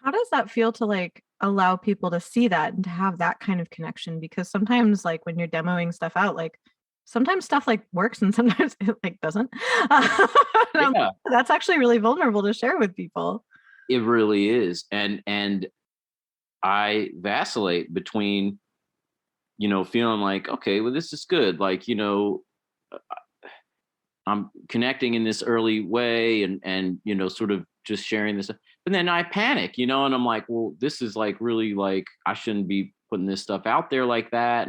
How does that feel to like allow people to see that and to have that kind of connection? Because sometimes like when you're demoing stuff out, like sometimes stuff like works and sometimes it like doesn't. Yeah. That's actually really vulnerable to share with people. It really is. And I vacillate between, you know, feeling like, okay, well, this is good. Like, you know, I'm connecting in this early way and, you know, sort of just sharing this. But then I panic, and I'm like, well, this is like really like I shouldn't be putting this stuff out there like that.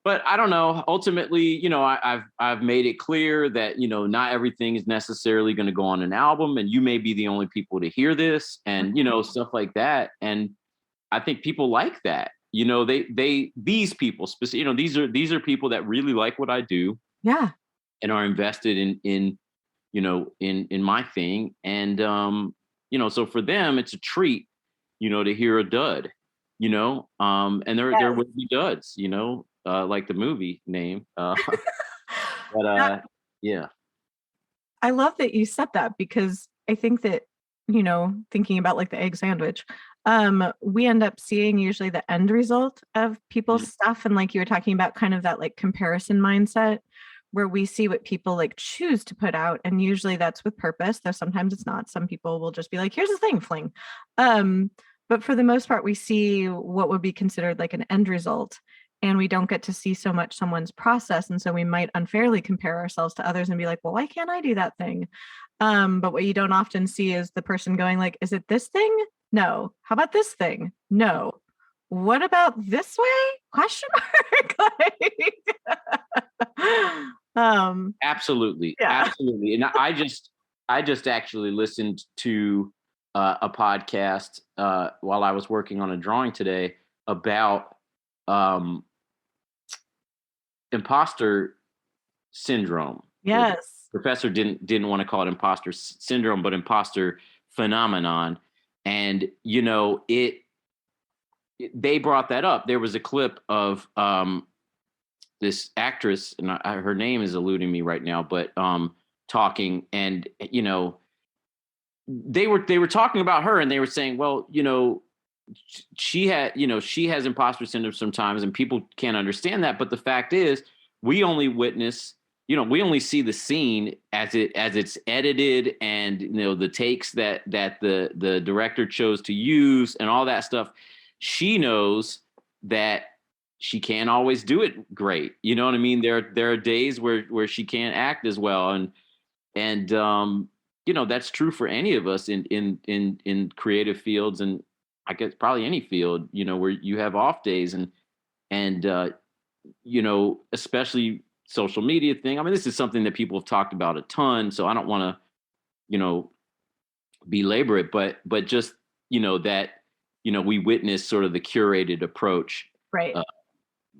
But I don't know. Ultimately, I've made it clear that not everything is necessarily going to go on an album, and you may be the only people to hear this, and stuff like that. And I think people like that. These people, these are people that really like what I do, and are invested in my thing, and so for them it's a treat, to hear a dud, and there would be duds, like the movie name. But yeah. I love that you said that, because I think that, thinking about like the egg sandwich, we end up seeing usually the end result of people's stuff. And like you were talking about, kind of that like comparison mindset, where we see what people like choose to put out. And usually that's with purpose, though sometimes it's not. Some people will just be like, here's the thing, fling. But for the most part, we see what would be considered like an end result, and we don't get to see so much someone's process. And so we might unfairly compare ourselves to others and be like, well, why can't I do that thing? But what you don't often see is the person going like, is it this thing? No. How about this thing? No. What about this way? Question mark. Absolutely. Yeah. Absolutely. And I just actually listened to a podcast while I was working on a drawing today about imposter syndrome. Yes. The professor didn't want to call it imposter syndrome, but imposter phenomenon. And they brought that up. There was a clip of this actress, and her name is eluding me right now, but talking, and they were talking about her, and they were saying, well, she has imposter syndrome sometimes, and people can't understand that. But the fact is, we only witness, we only see the scene as it's edited, and the takes that the director chose to use and all that stuff. She knows that she can't always do it great. You know what I mean? There are days where she can't act as well, and that's true for any of us in creative fields, and I guess probably any field, where you have off days, and especially social media thing. I mean, this is something that people have talked about a ton, so I don't want to, belabor it, but just, that, we witness sort of the curated approach, right.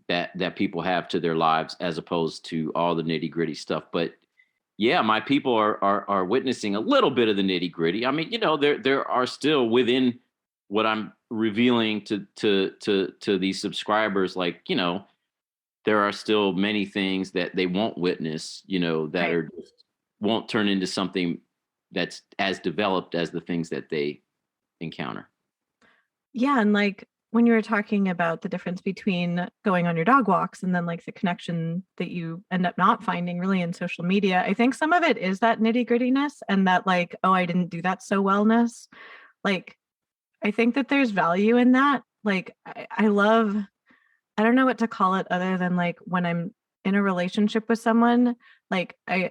That people have to their lives, as opposed to all the nitty gritty stuff. But yeah, my people are witnessing a little bit of the nitty gritty. I mean, there are still within what I'm revealing to these subscribers, like, there are still many things that they won't witness, that are just won't turn into something that's as developed as the things that they encounter. Yeah. And like when you were talking about the difference between going on your dog walks and then like the connection that you end up not finding really in social media, I think some of it is that nitty grittiness, and that like, oh, I didn't do that so wellness. Like, I think that there's value in that. Like, I love, I don't know what to call it other than like when I'm in a relationship with someone, like I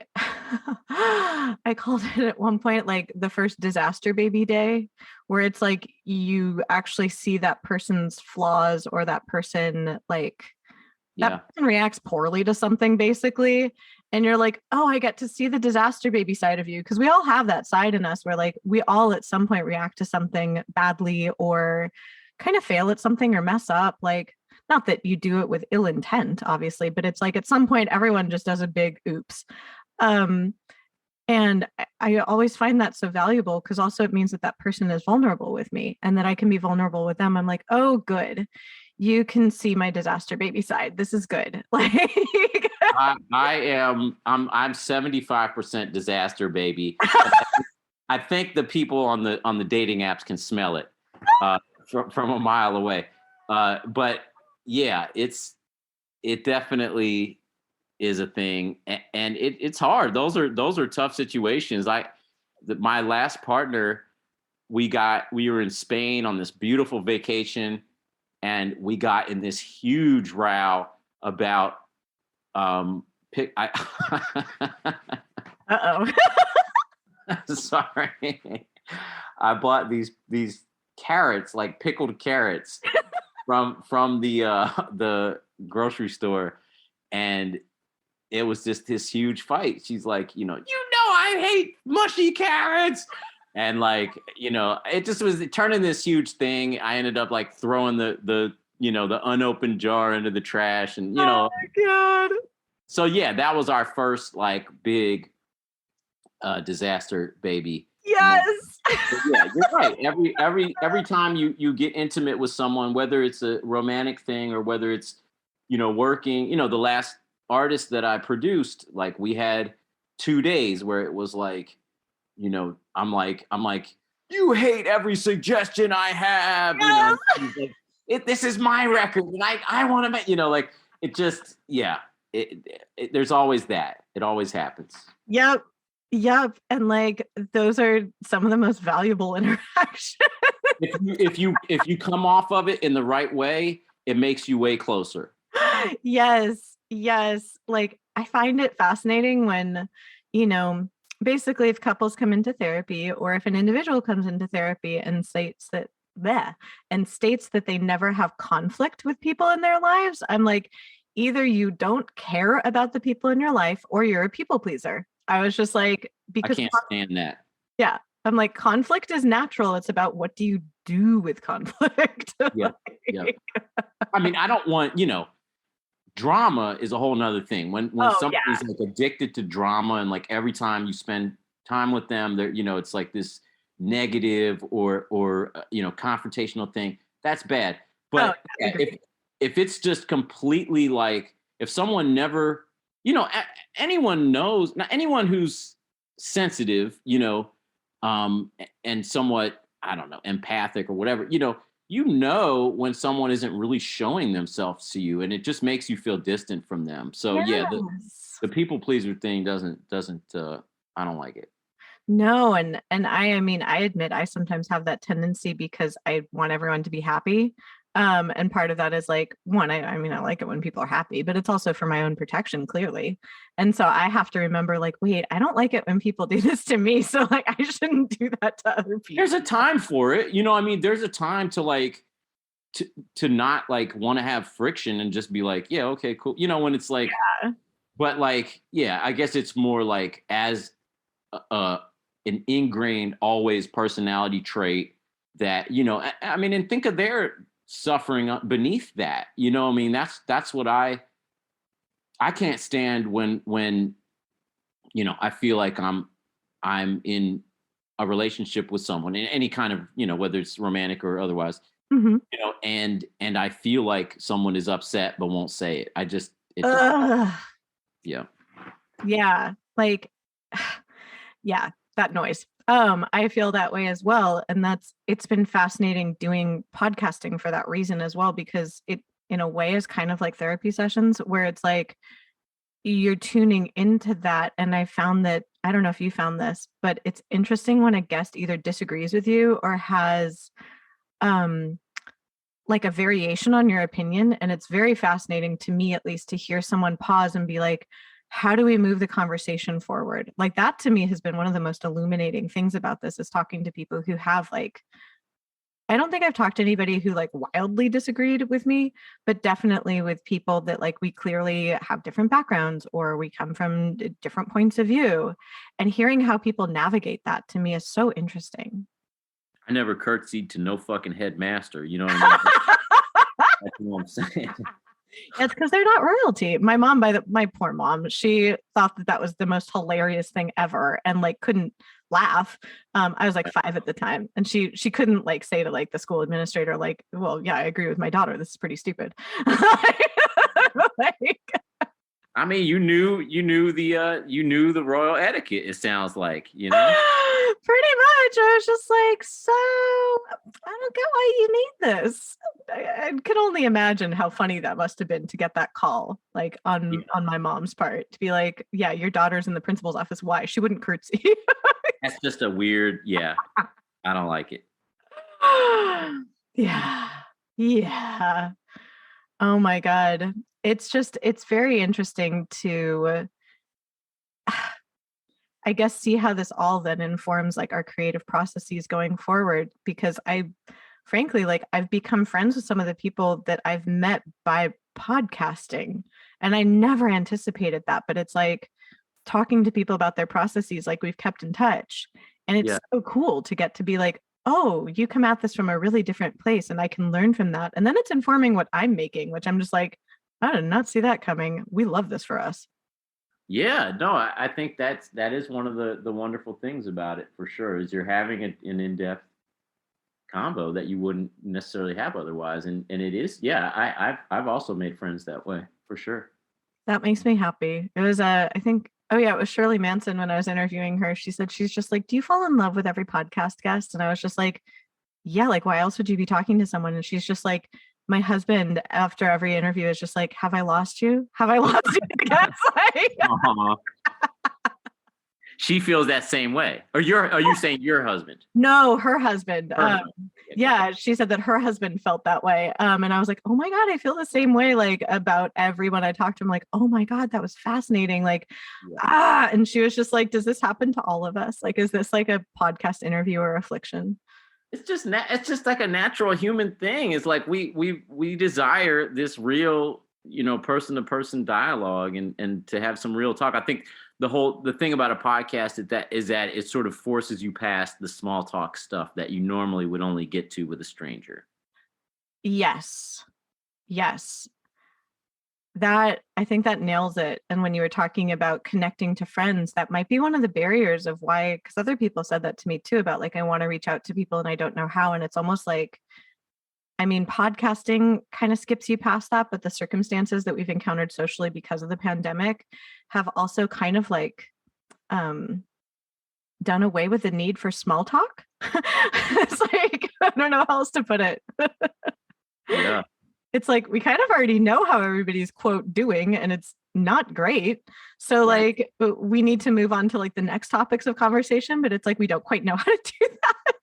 I called it at one point like the first disaster baby day, where it's like you actually see that person's flaws, or that person like that person reacts poorly to something basically, and you're like, oh, I get to see the disaster baby side of you, because we all have that side in us where like we all at some point react to something badly, or kind of fail at something, or mess up. Like, not that you do it with ill intent, obviously, but it's like at some point everyone just does a big oops. And I always find that so valuable, because also it means that that person is vulnerable with me, and that I can be vulnerable with them. I'm like, oh, good. You can see my disaster baby side. This is good. Like I'm 75% disaster baby. I think the people on the dating apps can smell it from a mile away. But yeah, it definitely is a thing, and it's hard. Those are tough situations. My last partner, we were in Spain on this beautiful vacation, and we got in this huge row about uh-oh. Sorry. I bought these carrots, like pickled carrots from the grocery store, and it was just this huge fight. She's like, I hate mushy carrots. And like, it just was turning this huge thing. I ended up like throwing the unopened jar into the trash, and Oh my God. so yeah, that was our first like big disaster baby moment. Yes. But yeah, you're right. Every time you get intimate with someone, whether it's a romantic thing or whether it's working, the last artist that I produced, like we had 2 days where it was like, I'm like, you hate every suggestion I have, Yes. this is my record and I want to make, like it just, yeah, there's always that. It always happens. Yep. Yep. And like those are some of the most valuable interactions. If you come off of it in the right way, it makes you way closer. Yes. Yes. Like I find it fascinating when, basically if couples come into therapy or if an individual comes into therapy and states that they never have conflict with people in their lives, I'm like, either you don't care about the people in your life or you're a people pleaser. I was just like, because I can't stand that. yeah, I'm like, conflict is natural. It's about what do you do with conflict? Yeah. Yeah. I mean, I don't want, drama is a whole nother thing. When somebody's like addicted to drama and like every time you spend time with them, they're, it's like this negative or confrontational thing. That's bad. But if it's just completely like, if someone never, anyone knows, not anyone who's sensitive, and somewhat, I don't know, empathic or whatever, when someone isn't really showing themselves to you, and it just makes you feel distant from them. So yeah, the people pleaser thing doesn't I don't like it. No, and I mean, I admit I sometimes have that tendency because I want everyone to be happy. And part of that is like, one, I mean, I like it when people are happy, but it's also for my own protection, clearly. And so I have to remember, like, wait, I don't like it when people do this to me. So like, I shouldn't do that to other people. There's a time for it. I mean, there's a time to like, to not like want to have friction and just be like, yeah, okay, cool. When it's like, but like, yeah, I guess it's more like as an ingrained always personality trait that, I mean, and think of their suffering beneath that, I mean, that's what I can't stand when I feel like I'm in a relationship with someone in any kind of, whether it's romantic or otherwise, and I feel like someone is upset but won't say it. Yeah. Yeah. Like, yeah, that noise. I feel that way as well. And it's been fascinating doing podcasting for that reason as well, because it in a way is kind of like therapy sessions where it's like you're tuning into that. And I found that, I don't know if you found this, but it's interesting when a guest either disagrees with you or has like a variation on your opinion. And it's very fascinating to me, at least, to hear someone pause and be like, how do we move the conversation forward? Like that to me has been one of the most illuminating things about this, is talking to people who have like, I don't think I've talked to anybody who like wildly disagreed with me, but definitely with people that like we clearly have different backgrounds or we come from different points of view, and hearing how people navigate that to me is so interesting. I never curtsied to no fucking headmaster. You know what I mean? That's what I'm saying. It's because they're not royalty. My mom, my poor mom, she thought that was the most hilarious thing ever, and like couldn't laugh. I was like 5 at the time, and she couldn't like say to like the school administrator, like, well, yeah, I agree with my daughter. This is pretty stupid. Like, I mean, you knew the royal etiquette. It sounds like, Pretty much. I was just like, so I don't get why you need this. I could only imagine how funny that must have been to get that call, like on my mom's part, to be like, yeah, your daughter's in the principal's office. Why? She wouldn't curtsy. That's just a weird, yeah. I don't like it. Yeah. Yeah. Oh my God. It's very interesting to I guess see how this all then informs like our creative processes going forward, because frankly, like I've become friends with some of the people that I've met by podcasting, and I never anticipated that, but it's like talking to people about their processes, like we've kept in touch, and it's Yeah. so cool to get to be like, oh, you come at this from a really different place and I can learn from that, and then it's informing what I'm making, which I'm just like, I did not see that coming. We love this for us. Yeah, no, I think that is one of the wonderful things about it for sure, is you're having an in-depth combo that you wouldn't necessarily have otherwise. And it is, yeah, I've also made friends that way for sure. That makes me happy. It was I think, oh yeah, it was Shirley Manson when I was interviewing her. She said she's just like, do you fall in love with every podcast guest? And I was just like, yeah, like why else would you be talking to someone? And she's just like, my husband after every interview is just like, have I lost you? Have I lost you? Like, She feels that same way. Or are you saying your husband? no, her husband. Her husband. Yeah, she said that her husband felt that way. And I was like, oh my God, I feel the same way, like about everyone I talked to. I'm like, oh my God, that was fascinating. Like, and she was just like, does this happen to all of us? Like, is this like a podcast interview or affliction? It's just like a natural human thing. It's like we desire this real, person to person dialogue and to have some real talk. I think the thing about a podcast is that it sort of forces you past the small talk stuff that you normally would only get to with a stranger. Yes. Yes. That, I think that nails it. And when you were talking about connecting to friends, that might be one of the barriers of why, because other people said that to me too, about like, I want to reach out to people and I don't know how. And it's almost like, I mean, podcasting kind of skips you past that, but the circumstances that we've encountered socially because of the pandemic have also kind of like done away with the need for small talk. It's like, I don't know how else to put it. Yeah. It's like we kind of already know how everybody's quote doing, and it's not great. So Right. like we need to move on to like the next topics of conversation, but it's like we don't quite know how to do that.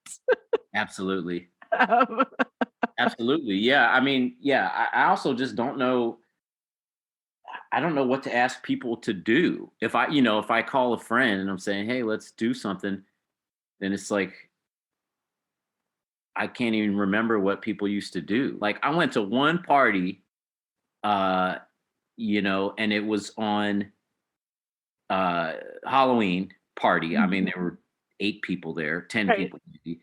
Absolutely. Um, Absolutely. Yeah. I mean, yeah, I also just don't know. I don't know what to ask people to do. If I call a friend and I'm saying, hey, let's do something, then it's like, I can't even remember what people used to do. Like I went to one party, uh, and it was on Halloween party. I mean, there were 8 people there, 10 right. people maybe.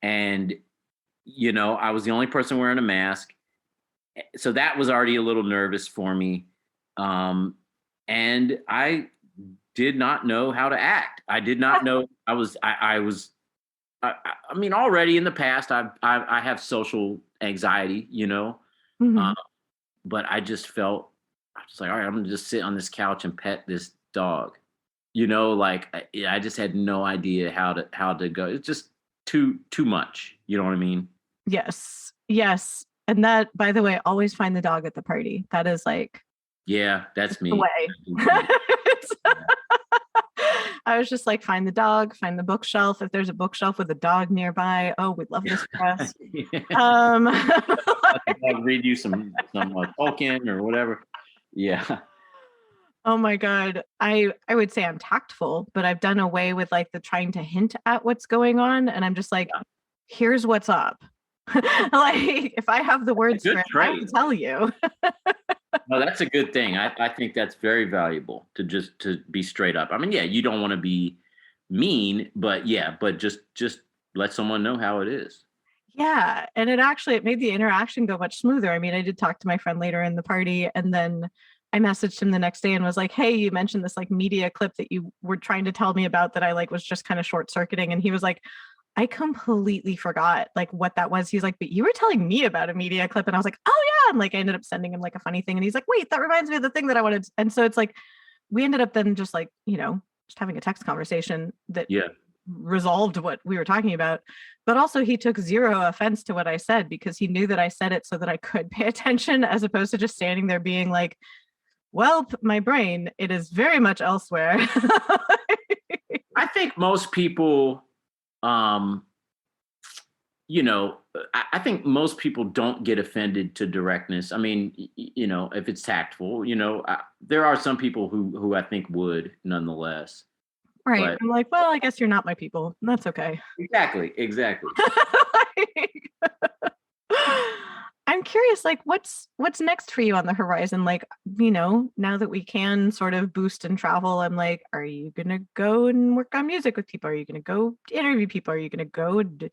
And, I was the only person wearing a mask. So that was already a little nervous for me. And I did not know how to act. I did not know. I mean, already in the past, I have social anxiety, Mhm. but I was like, all right, I'm gonna just sit on this couch and pet this dog, like I just had no idea how to go. It's just too much. You know what I mean? Yes. Yes. And that, by the way, always find the dog at the party. That is like Yeah, that's the me. way. I was just like, find the dog, find the bookshelf. If there's a bookshelf with a dog nearby, oh, we'd love this for us. Let the dog read you some Tolkien or whatever. Yeah. Oh my God. I would say I'm tactful, but I've done away with like the trying to hint at what's going on. And I'm just like, here's what's up. Like if I have the words for it, I will tell you. No, that's a good thing. I think that's very valuable to be straight up. I mean, yeah, you don't want to be mean, but just let someone know how it is. Yeah. And it made the interaction go much smoother. I mean, I did talk to my friend later in the party, and then I messaged him the next day and was like, hey, you mentioned this like media clip that you were trying to tell me about that I like was just kind of short circuiting. And he was like, I completely forgot like what that was. He's like, but you were telling me about a media clip. And I was like, oh yeah. And like, I ended up sending him like a funny thing. And he's like, wait, that reminds me of the thing that I wanted. And so it's like, we ended up then just like, just having a text conversation that resolved what we were talking about. But also he took zero offense to what I said, because he knew that I said it so that I could pay attention, as opposed to just standing there being like, well, my brain, it is very much elsewhere. I think most people, I think most people don't get offended to directness. I mean, if it's tactful, there are some people who I think would nonetheless. Right. But I'm like, well, I guess you're not my people. That's okay. exactly. I'm curious, like, what's next for you on the horizon? Like, now that we can sort of boost and travel, I'm like, are you gonna go and work on music with people? Are you gonna go interview people? Are you gonna go and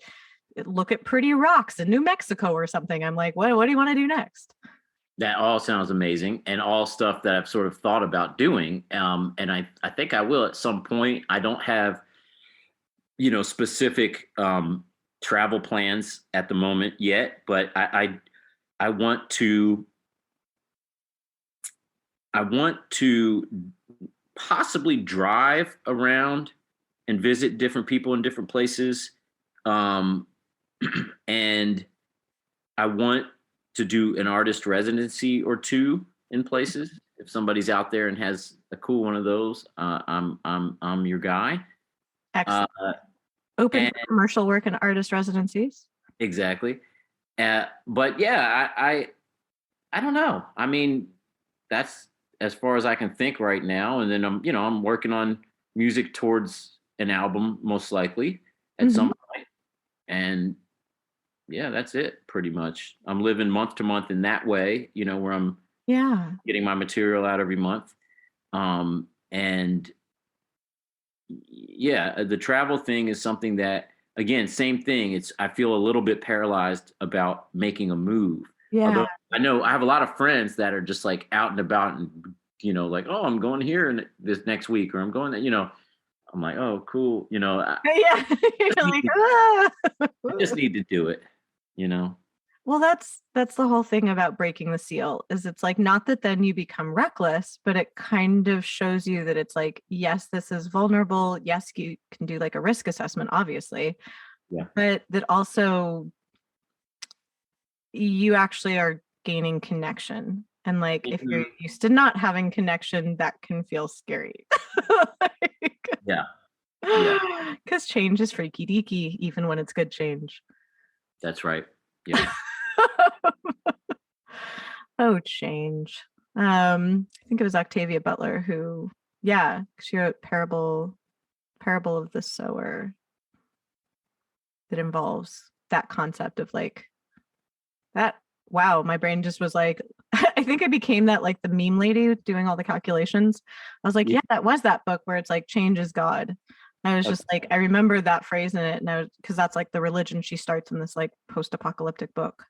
look at pretty rocks in New Mexico or something? I'm like, what do you want to do next? That all sounds amazing, and all stuff that I've sort of thought about doing. And I think I will at some point. I don't have, specific travel plans at the moment yet, but I want to possibly drive around and visit different people in different places. And I want to do an artist residency or two in places. If somebody's out there and has a cool one of those, I'm your guy. Excellent. Open for commercial work and artist residencies. Exactly. But yeah, I don't know. I mean, that's as far as I can think right now. And then I'm working on music towards an album, most likely at some point. And yeah, that's it pretty much. I'm living month to month in that way, where I'm getting my material out every month. And yeah, the travel thing is something that, again, same thing. I feel a little bit paralyzed about making a move. Yeah. Although I know I have a lot of friends that are just like out and about and, like, oh, I'm going here this next week, or I'm going, I'm like, oh, cool. Yeah. I just need to do it, Well, that's the whole thing about breaking the seal, is it's like, not that then you become reckless, but it kind of shows you that it's like, yes, this is vulnerable. Yes, you can do like a risk assessment, obviously. Yeah. But that also you actually are gaining connection. And like, if you're used to not having connection, that can feel scary. Yeah. Because change is freaky deaky, even when it's good change. That's right. Yeah. Oh, change. I think it was Octavia Butler who, she wrote Parable of the Sower, that involves that concept of like that. Wow, my brain just was like, I think I became that, like, the meme lady doing all the calculations. I was like, yeah, that was that book where it's like change is God. And I was just like, I remember that phrase in it, and because that's like the religion she starts in this like post-apocalyptic book.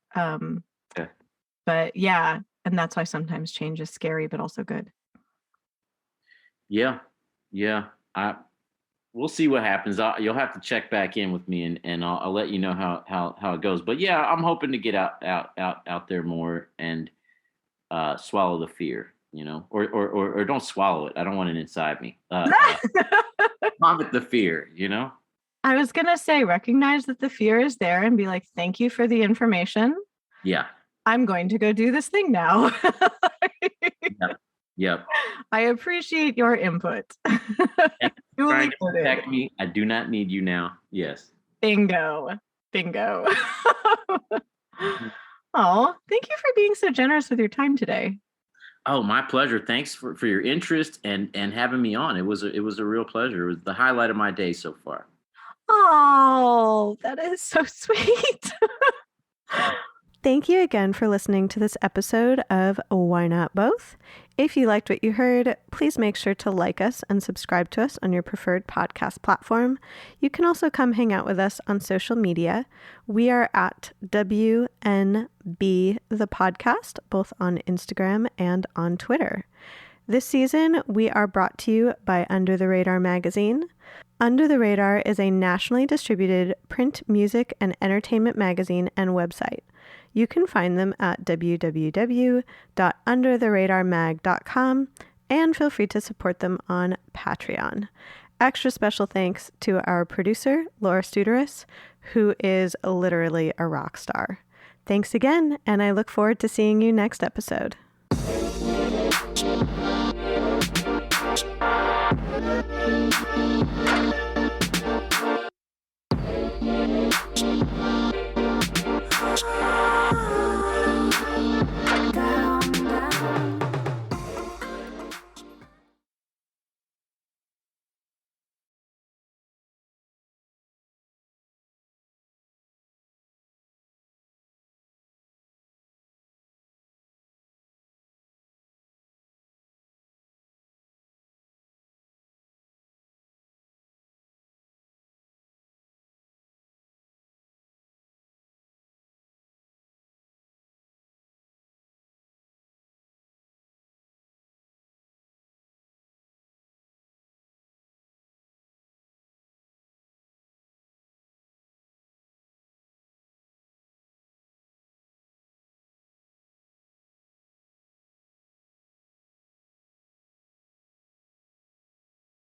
But yeah, and that's why sometimes change is scary, but also good. Yeah. We'll see what happens. You'll have to check back in with me, and I'll let you know how it goes. But yeah, I'm hoping to get out there more and swallow the fear, or don't swallow it. I don't want it inside me. Vomit the fear, I was gonna say, recognize that the fear is there and be like, thank you for the information. Yeah. I'm going to go do this thing now. Yep. I appreciate your input. Trying to protect me. I do not need you now. Yes. Bingo. Oh, thank you for being so generous with your time today. Oh, my pleasure. Thanks for your interest and having me on. It was a real pleasure. It was the highlight of my day so far. Oh, that is so sweet. Thank you again for listening to this episode of Why Not Both? If you liked what you heard, please make sure to like us and subscribe to us on your preferred podcast platform. You can also come hang out with us on social media. We are at WNB the podcast, both on Instagram and on Twitter. This season, we are brought to you by Under the Radar magazine. Under the Radar is a nationally distributed print, music, and entertainment magazine and website. You can find them at www.undertheradarmag.com and feel free to support them on Patreon. Extra special thanks to our producer, Laura Studeris, who is literally a rock star. Thanks again, and I look forward to seeing you next episode.